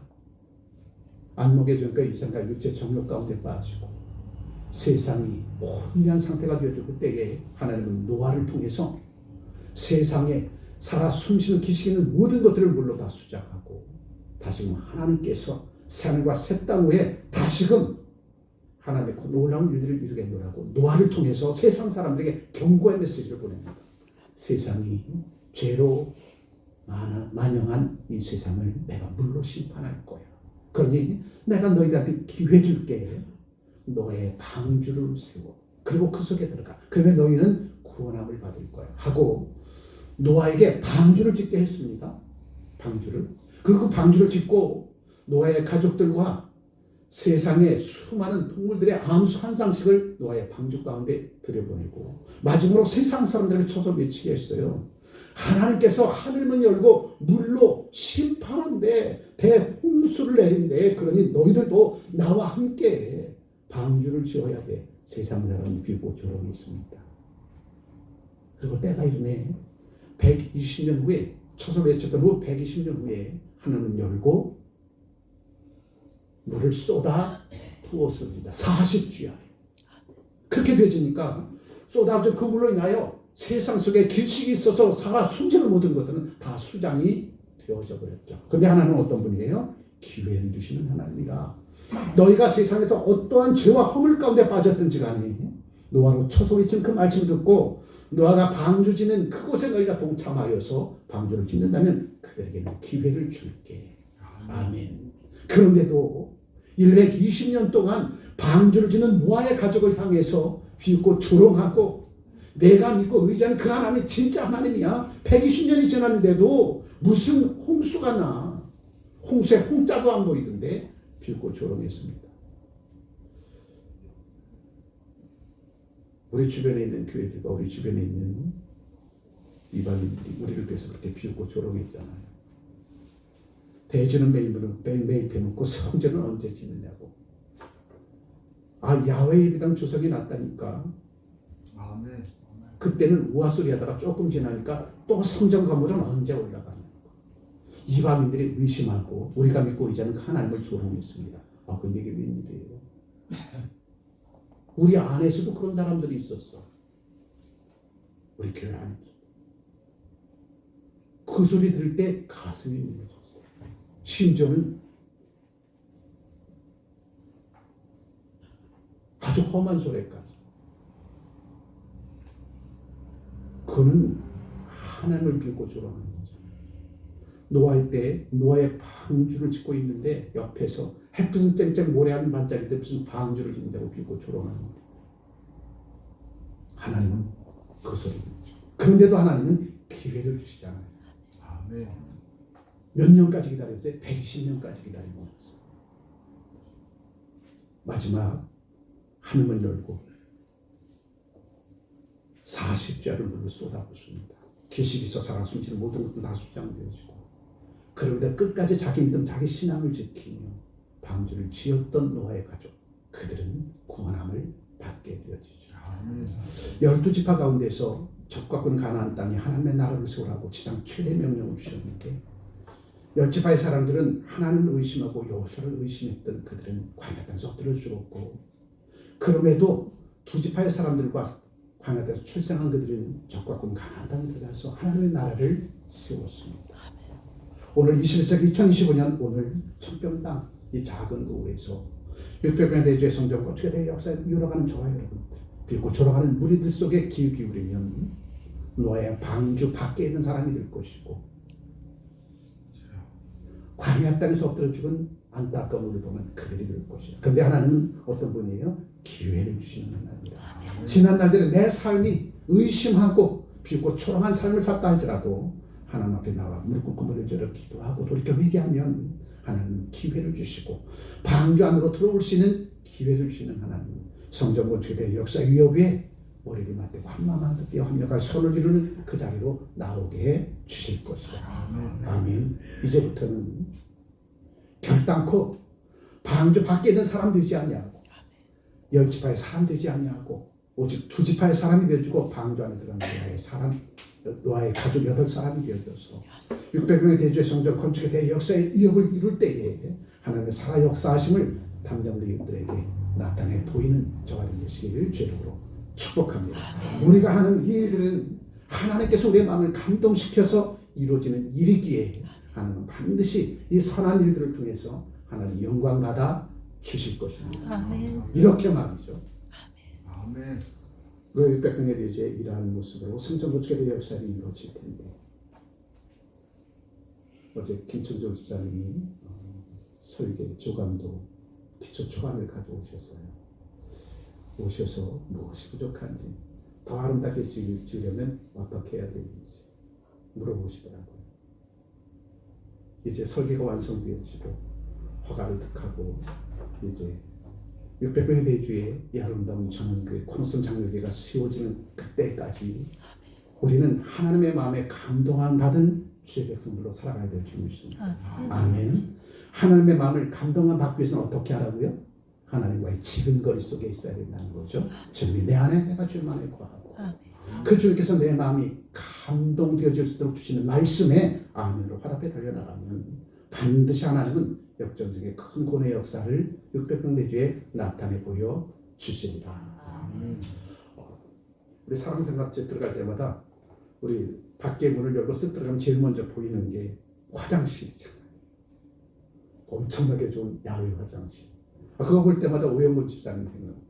안목의 전과 이상과 육체 정욕 가운데 빠지고 세상이 혼미한 상태가 되어질 그때에 하나님은 노아를 통해서 세상에 살아 숨쉬는 기시는 모든 것들을 물로 다 수장하고 다시금 하나님께서 새하늘과 새 땅 위에 다시금 하나님의 그 놀라운 일들을 이루게 하려고 노아를 통해서 세상 사람들에게 경고의 메시지를 보냅니다. 세상이 죄로 만영한 이 세상을 내가 물로 심판할 거야. 그러니 내가 너희들한테 기회 줄게. 너의 방주를 세워. 그리고 그 속에 들어가. 그러면 너희는 구원함을 받을 거야. 하고 노아에게 방주를 짓게 했습니다. 방주를. 그리고 그 방주를 짓고 노아의 가족들과 세상의 수많은 동물들의 암수 한 쌍씩을 노아의 방주 가운데 들여보내고 마지막으로 세상 사람들에게 쳐서 외치게 했어요. 하나님께서 하늘문 열고 물로 심판한데 대홍수를 내린대. 그러니 너희들도 나와 함께 방주를 지어야 돼. 세상 사람이 비고 조롱이 있습니다. 그리고 때가 이르매 120년 후에 쳐서 외쳤던 후 120년 후에 하늘문 열고 물을 쏟아 부었습니다. 40주야. 그렇게 되지니까 쏟아져 그 물로 인하여 세상 속에 길식이 있어서 살아 숨지는 모든 것들은 다 수장이 되어져 버렸죠. 그런데 하나님은 어떤 분이에요? 기회를 주시는 하나님이라. 너희가 세상에서 어떠한 죄와 허물 가운데 빠졌든지 간에 노아로 쳐서 외친 그 말씀을 듣고 노아가 방주 짓는 그곳에 너희가 동참하여서 방주를 짓는다면 그들에게는 기회를 줄게. 아멘. 그런데도 120년 동안 방주를 짓는 노아의 가족을 향해서 비웃고 조롱하고 내가 믿고 의지하는 그 하나님이 진짜 하나님이야. 120년이 지났는데도 무슨 홍수가 나. 홍수에 홍자도 안 보이던데 비웃고 조롱했습니다. 우리 주변에 있는 교회들과 우리 주변에 있는 이방인들이 우리를 위해서 그렇게 비웃고 조롱했잖아요. 대지는 매입해놓고 성전은 언제 짓느냐고. 야훼 예배당 조성이 났다니까. 아멘. 그때는 우아소리 하다가 조금 지나니까 또 성전 건물은 언제 올라가냐고. 이방인들이 의심하고 우리가 믿고 의지하는 하나님을 조롱했습니다. 근데 이게 웬일이에요? 우리 안에서도 그런 사람들이 있었어. 우리 교회 안에서. 그 소리 들을 때 가슴이 무너졌어. 심지어는 아주 험한 소리까지. 그는 하나님을 빌고 조롱하는 거죠. 노아의 때 노아의 방주를 짓고 있는데 옆에서 햇빛은 쨍쨍 모래하는 반짝인데 무슨 방주를 짓는다고 빌고 조롱하는 거예요. 하나님은 그 소리를 듣죠. 그런데도 하나님은 기회를 주시잖아요. 아멘. 몇 년까지 기다렸어요? 120년까지 기다리고 있어요. 마지막 하늘문 열고 40자를 물을 쏟아붓습니다. 기식이 있어 살아 숨쉬는 모든 것도 다 수장되어지고 그런데 끝까지 자기 믿음 자기 신앙을 지키며 방주를 지었던 노아의 가족 그들은 구원함을 받게 되어지죠. 아멘. 12지파 가운데서 적과군 가나안 땅에 하나님의 나라를 세우라고 지상 최대 명령을 주셨는데 10지파의 사람들은 하나님을 의심하고 여호수아를 의심했던 그들은 광야 땅에서 엎드려 죽었고 그럼에도 2지파의 사람들과 광야 땅에서 출생한 그들은 적과군 가나안 땅에 들어가서 하나님의 나라를 세웠습니다. 오늘 21세기 2025년 오늘 천평 땅 이 작은 거울에서 600년 대주의 성경 어떻게 내 역사에 이어가는 저와 여러분들 빌고 졸아가는 무리들 속에 귀 기울이면 노아의 방주 밖에 있는 사람이 될 것이고 광야 땅에서 엎드려 죽은 안타까운 우리를 보면 그들이 될 것이야. 그런데 하나님은 어떤 분이에요? 기회를 주시는 하나님이다. 지난 날들에 내 삶이 의심하고 비웃고 초롱한 삶을 살다 할지라도 하나님 앞에 나와 무릎 꿇고 무릎 기도하고 돌이켜 회개하면 하나님은 기회를 주시고 방주 안으로 들어올 수 있는 기회를 주시는 하나님. 성전 건축의 역사 위협에 머리를 맞대고 한마음만 뛰어 합력할 손을 이루는 그 자리로 나오게 해 주실 것이다. 아멘. 이제부터는 결단코 방주 밖에 있는 사람 되지 아니하고 10지파의 사람 되지 아니하고 오직 두 지파의 사람이 되어주고 방주 안에 들어간 노아의 가족 8사람이 되어줘서 600명의 대주의 성전 건축에 대해 역사의 이역을 이룰 때에 하나님의 살아 역사하심을 담장 리들에게 나타내 보이는 저와 여러분 되시기를 주님으로 축복합니다. 우리가 하는 이 일들은 하나님께서 우리의 마음을 감동시켜서 이루어지는 일이기에 하나님은 반드시 이 선한 일들을 통해서 하나님 영광 받아 주실 것입니다. 아멘. 이렇게 말이죠. 아멘. 그 600명의 대주에 이러한 모습으로 성전 건축에 대해 역사를 이루어질 텐데 어제 김천종 집사님이 설계 조감도 기초 초안을 가져오셨어요. 오셔서 무엇이 부족한지 더 아름답게 지으려면 어떻게 해야 되는지 물어보시더라고요. 이제 설계가 완성되어지고 허가를 득하고 이제 600명의 대주에 이 아름다운 전원교회 코너선 장로교회가 세워지는 그때까지 우리는 하나님의 마음에 감동함 받은 주의 백성들로 살아가야 될 줄 믿습니다. 아멘. 하나님의 마음을 감동함 받기 위해서는 어떻게 하라고요? 하나님과의 지근거리 속에 있어야 된다는 거죠. 주님이 내 안에 내가 주님만에 거하고 그 주님께서 내 마음이 감동되어질 수 있도록 주시는 말씀에 아멘으로 화답해 달려나가면 반드시 하나님은 역전적인 큰 구원의 역사를 600명 대주에 나타내 보여 주십니다. 아멘. 우리 사랑생각제 들어갈 때마다 우리 밖에 문을 열고 쓱 들어가면 제일 먼저 보이는 게 화장실이잖아요. 엄청나게 좋은 야외 화장실. 그거 볼 때마다 오영근 집사님 생각납니다.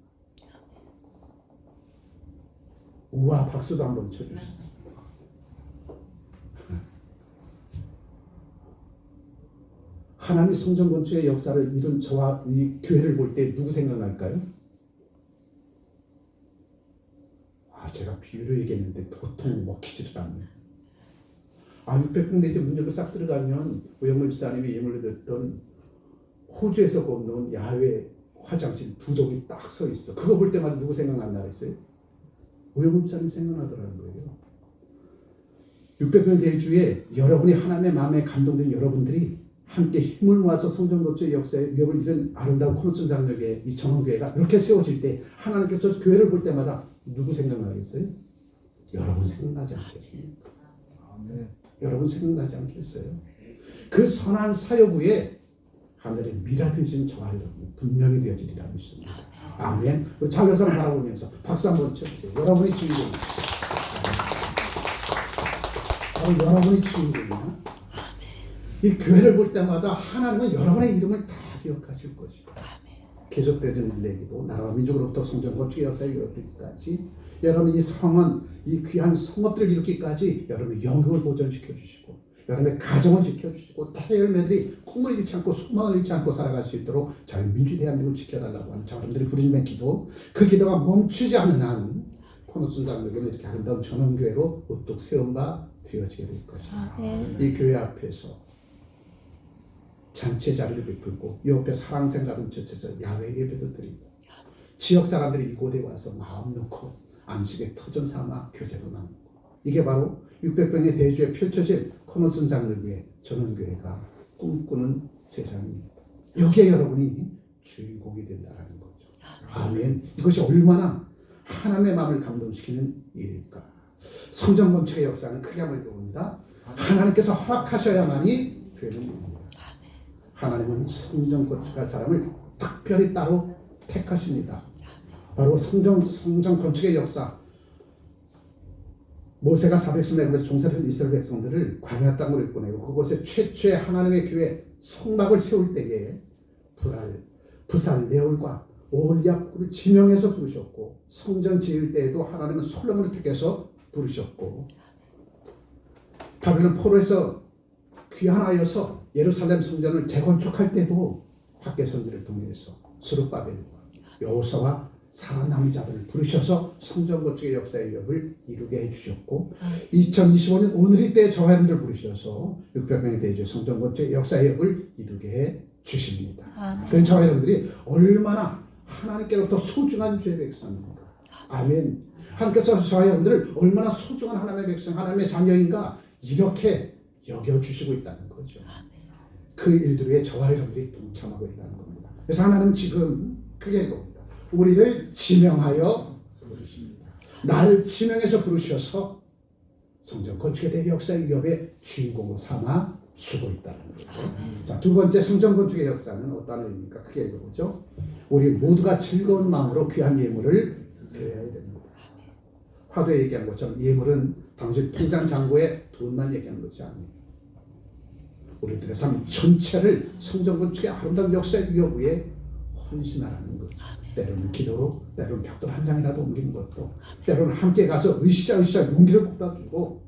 우와 박수도 한번 쳐주시죠. 하나님이 성전 건축의 역사를 이룬 저와 이 교회를 볼 때 누구 생각날까요? 제가 비유를 얘기했는데 도통 먹히지도 않네요. 600명 대주 문 열고 싹 들어가면 오영문 집사님이 예물로 드렸던 호주에서 건너온 야외 화장실 두 동이 딱 서 있어. 그거 볼 때마다 누구 생각난다 그랬어요? 오영문 집사님 생각나더라는 거예요. 600명 대주에 여러분이 하나님의 마음에 감동된 여러분들이 함께 힘을 모아서 성전 건축의 역사에 위협을 잃은 아름다운 코너선 장로교회 이 전원교회가 이렇게 세워질 때 하나님께서 교회를 볼 때마다 누구 생각나겠어요? 여러분 생각나지 않겠습니까? 아멘. 여러분 생각나지 않겠어요? 그 선한 사역 후에 하늘에 미라드신 저와 여러분 분명히 되어지리라 믿습니다. 아멘. 우리 자녀사람 바라보면서 박수 한번 쳐주세요. 여러분이 주인공입니다. 바로 여러분이 주인공이야. 이 교회를 볼 때마다 하나님은 여러분의 이름을 다 기억하실 것이다. 계속되는 일레기도 나라와 민족으로부터 성전 건축의 역사를 이루기까지 여러분 이 성은 이 귀한 성업들을 이루기까지 여러분의 영역을 보존시켜 주시고 여러분의 가정을 지켜주시고 태열매들이 꿈을 잃지 않고 소망을 잃지 않고 살아갈 수 있도록 자유민주 대한민국을 지켜달라고 하는 여러분들이 부르짖는 기도 그 기도가 멈추지 않는 한 코너선 장로교회는 이렇게 아름다운 전원교회로 우뚝 세운 바 되어지게 될 것입니다. 이 교회 앞에서 잔치 자리를 베풀고 옆에 사랑생 가든 처처에서 야외 예배도 드리고 지역 사람들이 이곳에 와서 마음 놓고 안식의 터전 삼아 교제도 나누고 이게 바로 600병의 대주에 펼쳐질 코너선 장로교회 전원교회가 꿈꾸는 세상입니다. 여기에 여러분이 주인공이 된다는 거죠. 아멘. 이것이 얼마나 하나님의 마음을 감동시키는 일일까. 성전 건축의 역사는 크게 한번 봅니다. 하나님께서 허락하셔야만이 되는 일입니다. 하나님은 성전 건축할 사람을 특별히 따로 택하십니다. 바로 성전 건축의 역사. 모세가 400을 내고 종살이한 이스라엘 백성들을 광야 땅으로 보내고 그곳에 최초의 하나님의 교회 성막을 세울 때에 부살 네올과 오홀리압을 지명해서 부르셨고 성전 지을 때에도 하나님은 솔로몬을 택해서 부르셨고 바벨론 포로에서 귀환하여서 예루살렘 성전을 재건축할 때도 밖에 선지를 통해서 스룹바벨과 여호수아와 살아남은 자들을 부르셔서 성전 건축의 역사의 역을 이루게 해주셨고 2025년 오늘이 때 저와 여러분들 부르셔서 600명의 대주의 성전 건축의 역사의 역을 이루게 해주십니다. 그런 저와 여러분들이 얼마나 하나님께로부터 소중한 주의 백성입니다. 아멘. 하나님께서 저와 여러분들을 얼마나 소중한 하나님의 백성, 하나님의 자녀인가 이렇게 여겨주시고 있다는 거죠. 그 일들에 저와 여러분들이 동참하고 있다는 겁니다. 그래서 하나님은 지금 크게 봅니다. 우리를 지명하여 부르십니다. 나를 지명해서 부르셔서 성전 건축에 대한 역사의 위협의 주인공으로 삼아 주고 있다는 거죠. 자, 두 번째 성전 건축의 역사는 어떤 의미입니까? 크게 읽어보죠. 우리 모두가 즐거운 마음으로 귀한 예물을 드려야 됩니다. 화두에 얘기한 것처럼 예물은 당시 통장 잔고에 돈만 얘기하는 것이 아니에요. 우리들의 삶 전체를 성전 건축의 아름다운 역사의 위협 위에 헌신하라는 것. 때로는 기도로, 때로는 벽돌 한 장이라도 옮기는 것도, 때로는 함께 가서 으쌰으쌰 용기를 쏟아주고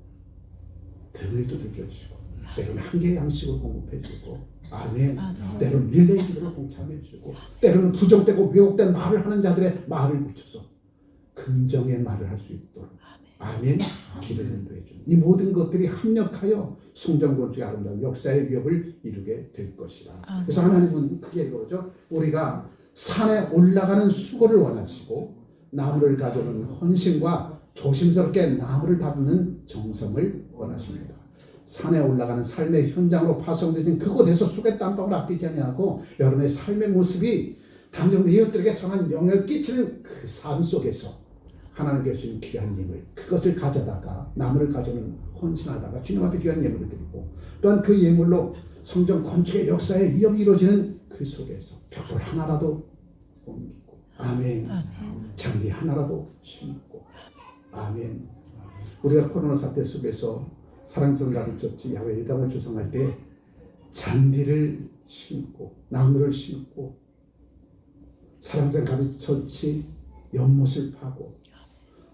등을 두들겨주고, 때로는 한 개의 양식을 공급해주고, 아멘. 때로는 릴레이 기도를 동참해주고, 때로는 부정되고 왜곡된 말을 하는 자들의 말을 고쳐서 긍정의 말을 할 수 있도록, 아멘. 길을 인도해주는 이 모든 것들이 합력하여 성전 건축의 아름다운 역사의 위협을 이루게 될 것이다. 그래서 하나님은 크게 읽어보죠. 우리가 산에 올라가는 수고를 원하시고 나무를 가져오는 헌신과 조심스럽게 나무를 다루는 정성을 원하십니다. 산에 올라가는 삶의 현장으로 파송되진 그곳에서 수고의 땀방울 아끼지 아니하고 여러분의 삶의 모습이 당장 이웃들에게 선한 영향을 끼치는 그 삶 속에서 하나님께 주신 귀한 예물, 그것을 가져다가 나무를 가져오는 헌신하다가 주님 앞에 귀한 예물을 드리고, 또한 그 예물로 성전 건축의 역사의 위협이 이루어지는 그 속에서 벽돌 하나라도 옮기고, 아멘. 장비 하나라도 심고, 아멘. 우리가 코로나 사태 속에서 사랑스러운 가르쳤지 야외 예당을 조성할 때 잔디를 심고 나무를 심고 사랑스러운 가르쳤지 연못을 파고,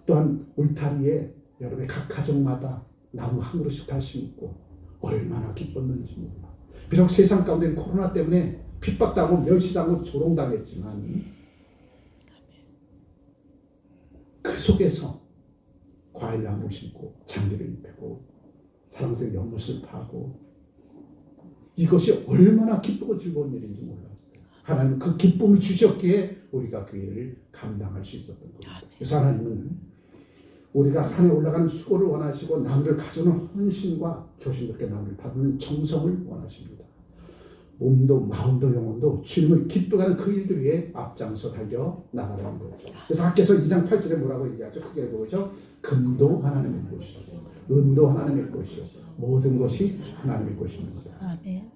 또한 울타리에 여러분의 각 가정마다 나무 한 그루씩 다 심고 얼마나 기뻤는지 몰라. 비록 세상 가운데 코로나 때문에 핍박당하고 멸시당하고 조롱당했지만 그 속에서 과일나무를 심고 잔디를 입히고 사랑스러운 연못을 파고, 이것이 얼마나 기쁘고 즐거운 일인지 몰랐어요. 하나님은 그 기쁨을 주셨기에 우리가 그 일을 감당할 수 있었던 겁니다. 그래서 하나님은 우리가 산에 올라가는 수고를 원하시고 나무를 가져오는 헌신과 조심스럽게 나무를 다루는 정성을 원하십니다. 몸도 마음도 영혼도 주님을 기쁘게 하는 그 일들 위해 앞장서 달려 나가라는 거죠. 그래서 학개서 2장 8절에 뭐라고 얘기하죠? 크게 읽어보죠. 금도 하나님의 것이고 은도 하나님의 것이고 모든 것이 하나님의 것입니다. 아멘.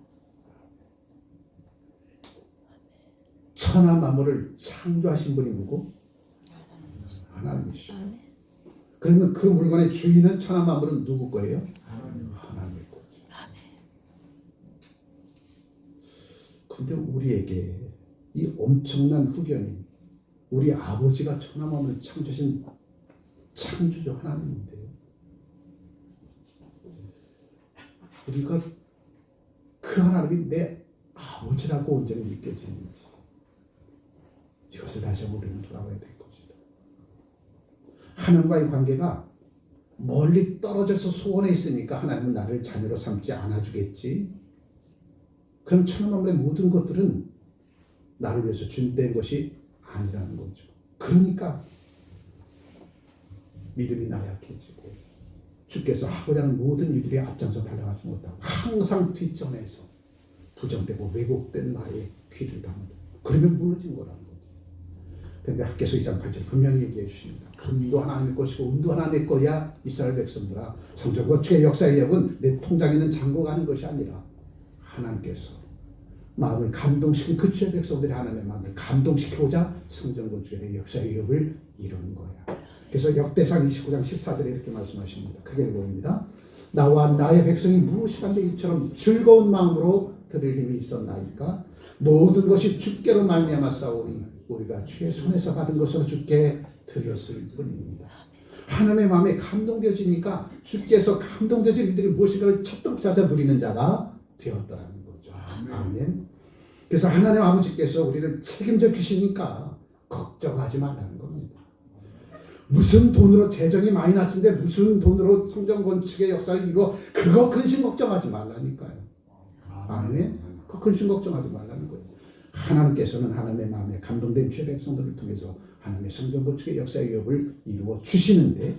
천하 만물을 창조하신 분이 누구? 하나님이시죠. 그러면 그 물건의 주인은 천하 만물은 누구 거예요? 하나님의 거죠. 근데 우리에게 이 엄청난 후견이 우리 아버지가 천하 만물을 창조하신 창조주 하나님인데요. 우리가 그 하나님이 내 아버지라고 온전히 느껴지는지 이것을 다시 한번 우리는 돌아봐야 될 것이다. 하나님과의 관계가 멀리 떨어져서 소원에 있으니까 하나님은 나를 자녀로 삼지 않아주겠지. 그럼 천하만물의 모든 것들은 나를 위해서 준비된 것이 아니라는 거죠. 그러니까 믿음이 나약해지고 주께서 하고자 하는 모든 일들이 앞장서 달려가지 못하고 항상 뒷전에서 부정되고 왜곡된 나의 귀를 담는, 그러면 무너진 거라는 거죠. 그런데 학개서 2장 8절 분명히 얘기해 주십니다. 금도 하나님의 것이고 은도 하나님의 거야. 이스라엘 백성들아, 성전 건축의 역사의 역은 내 통장에 있는 잔고가 하는 것이 아니라 하나님께서 마음을 감동시킨 그 주의 백성들이 하나님의 마음을 감동시키고자 성전 건축의 역사의 역을 이루는 거야. 그래서 역대상 29장 14절에 이렇게 말씀하십니다. 크게 읽어봅니다. 나와 나의 백성이 무엇이간데 이처럼 즐거운 마음으로 들을 힘이 있었나이까? 모든 것이 주께로 말미암아 싸우니 우리가 주의 손에서 받은 것으로 주께 드렸을 뿐입니다. 하나님의 마음에 감동되어지니까 주께서 감동되어진 이들이 무엇인가를 척도록 찾아 누리는 자가 되었다는 거죠. 아멘. 그래서 하나님 아버지께서 우리를 책임져 주시니까 걱정하지 말라는 겁니다. 무슨 돈으로 재정이 마이너스인데 무슨 돈으로 성전 건축의 역사를 이루어, 그거 근심 걱정하지 말라니까요. 아멘. 그 근심 걱정하지 말라는 거예요. 하나님께서는 하나님의 마음에 감동된 주의 백성들을 통해서 하나님의 성전 건축의 역사의 위협을 이루어 주시는데,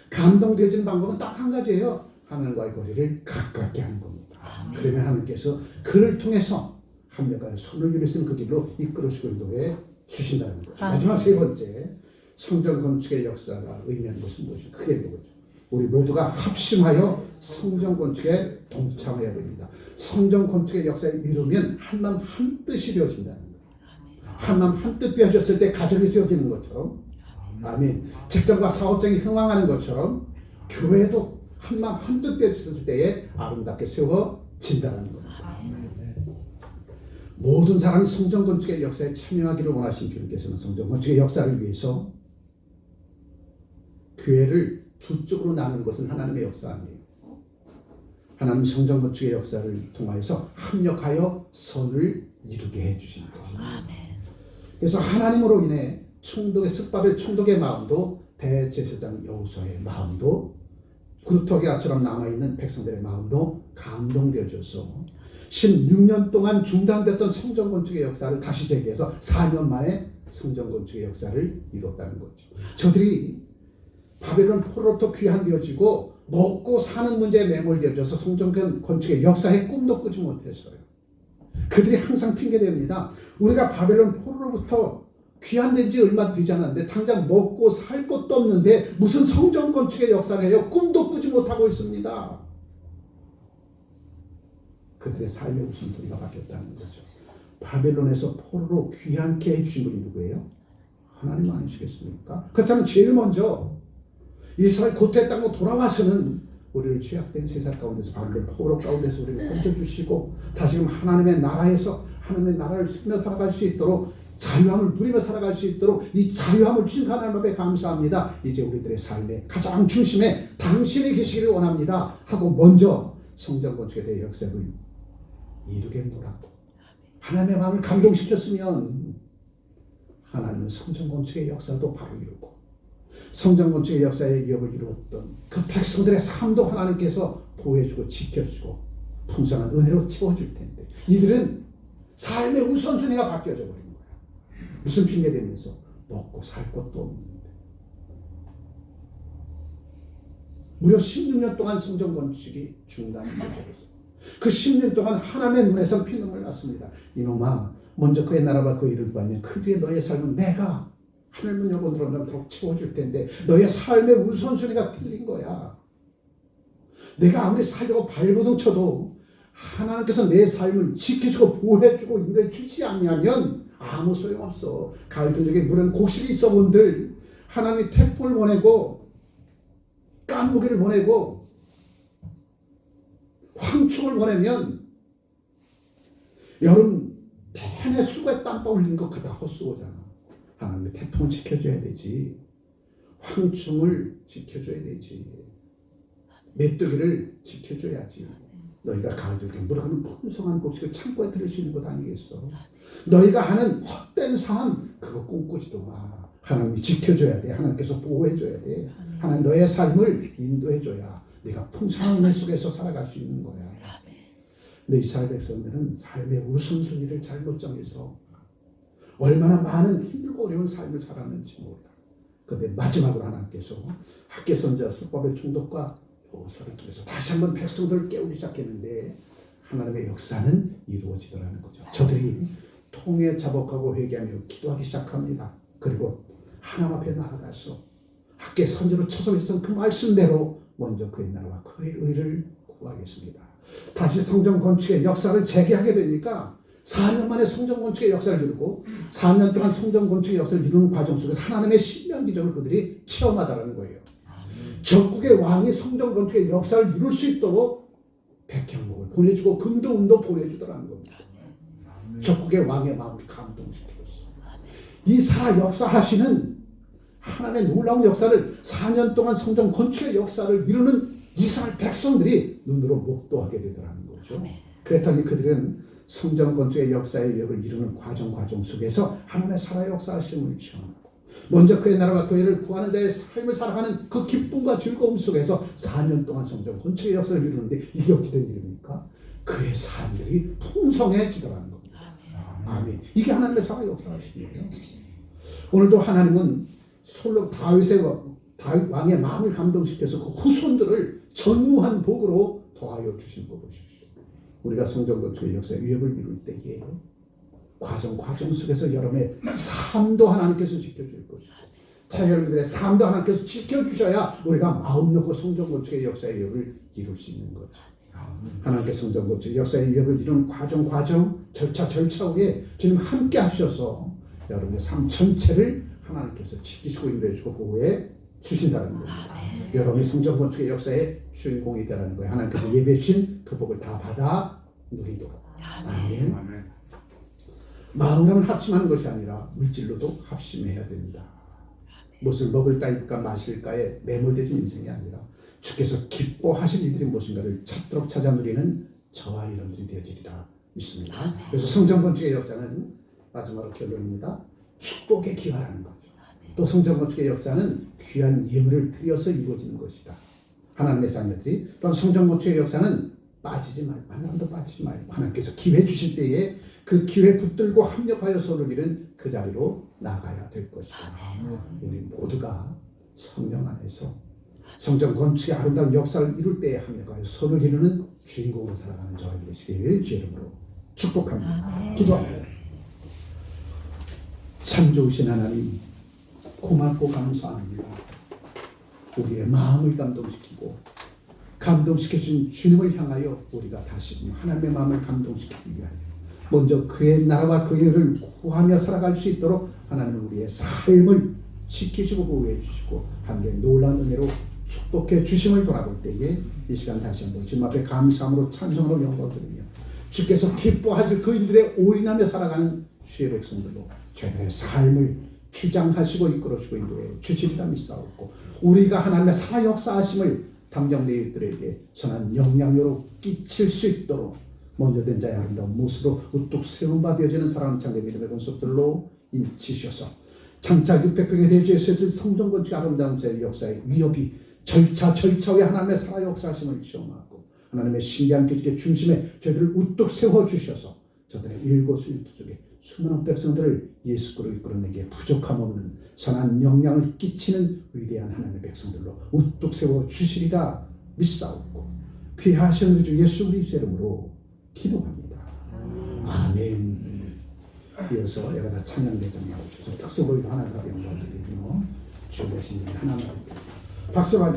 감동되어지는 방법은 딱 한 가지예요. 하나님과의 거리를 가깝게 하는 겁니다. 그러면 하나님께서 그를 통해서 합력하여 손을 위로 쓰는 그 길로 이끌어주고 인도해 주신다는 거예요. 마지막 세 번째, 성전 건축의 역사가 의미하는 것은 무엇이 크게 되거죠. 우리 모두가 합심하여 성전 건축에 동참해야 됩니다. 성전 건축의 역사에 이루면 한마음 한뜻이 되어진다는 거예요. 한마음 한뜻 되어졌을 때 가정이 세워지는 것처럼, 아멘. 직장과 사업장이 흥왕하는 것처럼 교회도 한마음 한뜻 되어졌을 때에 아름답게 세워진다는 거예요. 모든 사람이 성전 건축의 역사에 참여하기를 원하신 주님께서는 성전 건축의 역사를 위해서 교회를 두 쪽으로 나누는 것은 하나님의 역사 아니에요. 하나님 성전 건축의 역사를 통하여서 합력하여 선을 이루게 해주신 것입니다. 그래서 하나님으로 인해 총독의 습바벨 총독의 마음도 대제사장 여호수아의 마음도 구루터기아처럼 남아있는 백성들의 마음도 감동되어져서 16년 동안 중단됐던 성전 건축의 역사를 다시 재개해서 4년 만에 성전 건축의 역사를 이뤘다는 거죠. 저들이 바벨론 포로로부터 귀환되어지고 먹고 사는 문제에 매몰되어져서 성전 건축의 역사에 꿈도 꾸지 못했어요. 그들이 항상 핑계댑니다. 우리가 바벨론 포로로부터 귀환된 지 얼마 되지 않았는데 당장 먹고 살 것도 없는데 무슨 성전 건축의 역사를 해요? 꿈도 꾸지 못하고 있습니다. 그들의 삶의 우선순위가 바뀌었다는 거죠. 바벨론에서 포로로 귀환케 해주신 분이 누구예요? 하나님 아니시겠습니까? 그렇다면 제일 먼저 이스라엘 고토의 땅으로 돌아와서는 우리를 죄악된 세상 가운데서 바벨론 포로 가운데서 우리를 건져주시고 다시금 하나님의 나라에서 하나님의 나라를 쓰며 살아갈 수 있도록 자유함을 누리며 살아갈 수 있도록 이 자유함을 주신 하나님 앞에 감사합니다. 이제 우리들의 삶의 가장 중심에 당신이 계시기를 원합니다 하고 먼저 성전 건축에 대해 역사를 이루겠노라고 하나님의 마음을 감동시켰으면 하나님은 성전 건축의 역사도 바로 이루고 성전 건축의 역사의 위협을 이루었던 그 백성들의 삶도 하나님께서 보호해주고 지켜주고 풍성한 은혜로 채워줄 텐데 이들은 삶의 우선순위가 바뀌어져 버린 거야. 무슨 핑계 대면서 먹고 살 것도 없는데 무려 16년 동안 성전 건축이 중단되어서 그 10년 동안 하나님의 눈에서 피눈물 났습니다. 이놈아 먼저 그의 나라와 그 일을 구하면 그 뒤에 너의 삶은 내가 하늘문 여건으로 넘도록 채워줄 텐데 너의 삶의 우선순위가 틀린 거야. 내가 아무리 살려고 발버둥 쳐도 하나님께서 내 삶을 지켜주고 보호해주고 인도해 주지 않냐면 아무 소용없어. 가을 저녁에 물은 곡식이 있어 본들 하나님이 태풍을 보내고 깐무기를 보내고 황충을 보내면 여름 내내 수고에 땀방울 흘린 거 그다 헛수고잖아. 하나님의 태풍을 지켜줘야 되지. 황충을 지켜줘야 되지. 메뚜기를 지켜줘야지. 너희가 가을 저녁에 물어가는 풍성한 곡식을 창고에 들을 수 있는 것 아니겠어. 너희가 하는 헛된 삶 그거 꿈꾸지도 마. 하나님이 지켜줘야 돼. 하나님께서 보호해줘야 돼. 하나님 너의 삶을 인도해줘야 네가 풍성한 은혜 속에서 살아갈 수 있는 거야. 근데 이스라엘 백성들은 삶의 우선순위를 잘못 정해서 얼마나 많은 힘들고 어려운 삶을 살았는지 몰라. 그런데 마지막으로 하나님께서 학개 선지자 습바벨 총독과 여호수아를 통해서 다시 한번 백성들을 깨우기 시작했는데 하나님의 역사는 이루어지더라는 거죠. 저들이 통에 자복하고 회개하며 기도하기 시작합니다. 그리고 하나님 앞에 나아가서 학개 선지로 처소했던 그 말씀대로 먼저 그의 나라와 그의 의를 구하겠습니다. 다시 성전 건축의 역사를 재개하게 되니까 4년 만에 성전 건축의 역사를 이루고 4년 동안 성전 건축의 역사를 이루는 과정 속에서 하나님의 신명기적을 그들이 체험하다라는 거예요. 적국의 왕이 성전 건축의 역사를 이룰 수 있도록 백향목을 보내주고 금도 은도 보내주더라는 겁니다. 적국의 왕의 마음을 감동시켰어. 이 살아 역사하시는 하나님의 놀라운 역사를 4년 동안 성전 건축의 역사를 이루는 이스라엘 백성들이 눈으로 목도하게 되더라는 거죠. 그랬더니 그들은 성전 건축의 역사의 위협을 이루는 과정 속에서 하나님의 살아 역사하심을 체험하고 먼저 그의 나라와 교회를 구하는 자의 삶을 살아가는 그 기쁨과 즐거움 속에서 4년 동안 성전 건축의 역사를 이루는데 이게 어찌 된 일입니까? 그의 삶들이 풍성해지더라는 겁니다. 아멘. 이게 하나님의 살아 역사하심이에요. 오늘도 하나님은 솔로 다윗 왕의 마음을 감동시켜서 그 후손들을 전무한 복으로 더하여 주신 거 보십시오. 우리가 성전 건축의 역사의 위협을 이룰 때에 과정 속에서 여러분의 삶도 하나님께서 지켜줄 것이고 여러분들의 삶도 하나님께서 지켜주셔야 우리가 마음 놓고 성전 건축의 역사의 위협을 이룰 수 있는 거죠. 하나님께서 성전 건축의 역사의 위협을 이루는 과정 절차 후에 주님 함께 하셔서 여러분의 삶 전체를 하나님께서 지키시고 인도해주고 보호해 주신다는 거예요. 여러분이 성전 건축의 역사의 주인공이 되라는 거예요. 하나님께서 예배해 주신 그 복을 다 받아 누리도록. 아멘. 마음으로는 합심하는 것이 아니라 물질로도 합심해야 됩니다. 무엇을 먹을까 입을까 마실까에 매몰되는 인생이 아니라 주께서 기뻐하실 일들이 무엇인가를 찾도록 찾아 누리는 저와 여러분들이 되어지리라 믿습니다. 그래서 성전 건축의 역사는 마지막으로 결론입니다. 축복의 기화라는 거죠. 또 성전 건축의 역사는 귀한 예물을 드려서 이루어지는 것이다. 하나님의 자녀들이 또한 성전 건축의 역사는 빠지지 말고 한 사람도 빠지지 말고 하나님께서 기회 주실 때에 그 기회 붙들고 합력하여 손을 이룬 그 자리로 나가야 될 것이다. 우리 모두가 성령 안에서 성전 건축의 아름다운 역사를 이룰 때에 합력하여 손을 이루는 주인공으로 살아가는 저와 되시길 주의 이름으로 축복합니다. 기도합니다. 참 좋으신 하나님 고맙고 감사합니다. 우리의 마음을 감동시켜주신 주님을 향하여 우리가 다시 하나님의 마음을 감동시키기 위하여 먼저 그의 나라와 그의 일을 구하며 살아갈 수 있도록 하나님은 우리의 삶을 지키시고 보호해 주시고 하늘의 놀라운 은혜로 축복해 주심을 돌아볼 때에 이 시간 다시 한번 주님 앞에 감사함으로 찬송으로 영광 드리며 주께서 기뻐하실 그인들의 올인하며 살아가는 주의 백성들로 저희들의 삶을 주장하시고 이끌어주고 인도해 주시리라 믿사옵고 우리가 하나님의 살아 역사하심을 당정내 이웃들에게 선한 영향력으로 끼칠 수 있도록 먼저 된 자의 아름다운 모습으로 우뚝 세운 바 되어지는 사랑하는 창대 믿음의 권속들로 인치셔서 장차 600평의 대지에서 있을 성전 건축 아름다운 자의 역사의 위협이 절차 후에 하나님의 살아 역사하심을 시험하고 하나님의 신비한 기적의 중심에 저희들을 우뚝 세워주셔서 저들의 일거수일투 속에 수많은 백성들을 예수께로 이끌어내기에 부족함 없는 선한 영향을 끼치는 위대한 하나님의 백성들로 우뚝 세워주시리라 믿사옵고 귀하신 우리 주 예수 그리스도의 이름으로 기도합니다. 아멘. 이어서 여러분 찬양대장이 나오셔서 특수보이도 하나 가게 영광 드리며 주의 신 하나만 박수 받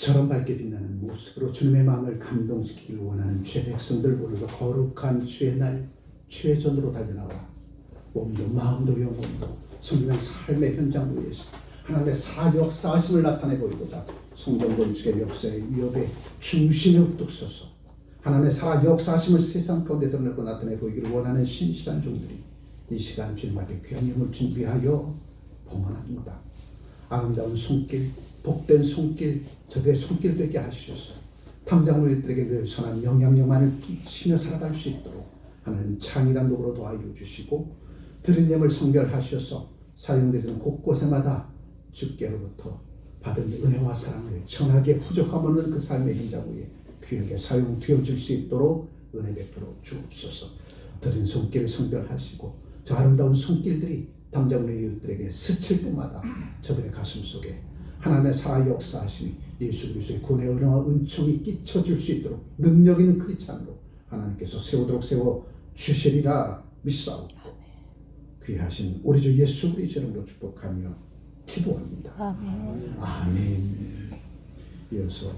저런 밝게 빛나는 모습으로 주님의 마음을 감동시키길 원하는 죄 백성들 보면서 거룩한 주의 날 최전으로 달려나와 몸도 마음도 영혼도 성령의 삶의 현장 위에서 하나님의 살아 역사하심을 나타내 보이고자 성경 건축의 역사의 위협에 중심에 우뚝 서서 하나님의 살아 역사하심을 세상 가운데 드러내고 나타내 보이기를 원하는 신실한 종들이 이 시간 주님 앞에 귀한 영을 준비하여 봉헌합니다. 아름다운 손길, 복된 손길, 저들의 손길 되게 하시옵소서. 탐장으로 이들에게 늘 선한 영향력만을 끼치며 살아갈 수 있도록 하나님 창의란 도구로 도와여 주시고 들은 예물 성결하셔서 사용되는 곳곳에마다 주께로부터 받은 은혜와 사랑을 전하게 후적함 없는 그 삶의 현장 위에 귀하게 사용되어질 수 있도록 은혜 베풀어 주옵소서. 들은 손길을 성별하시고 저 아름다운 손길들이 담장의 이웃들에게 스칠 때마다 저들의 가슴 속에 하나님의 살아 역사하심이 예수 그리스도의 구원의 은혜와 은총이 끼쳐질 수 있도록 능력 있는 크리스찬으로 하나님께서 세우도록 세워 주시리라 믿사오고 귀하신 우리 주 예수 그리스도 이름으로 축복하며 기도합니다. 아멘. 아멘. 이어서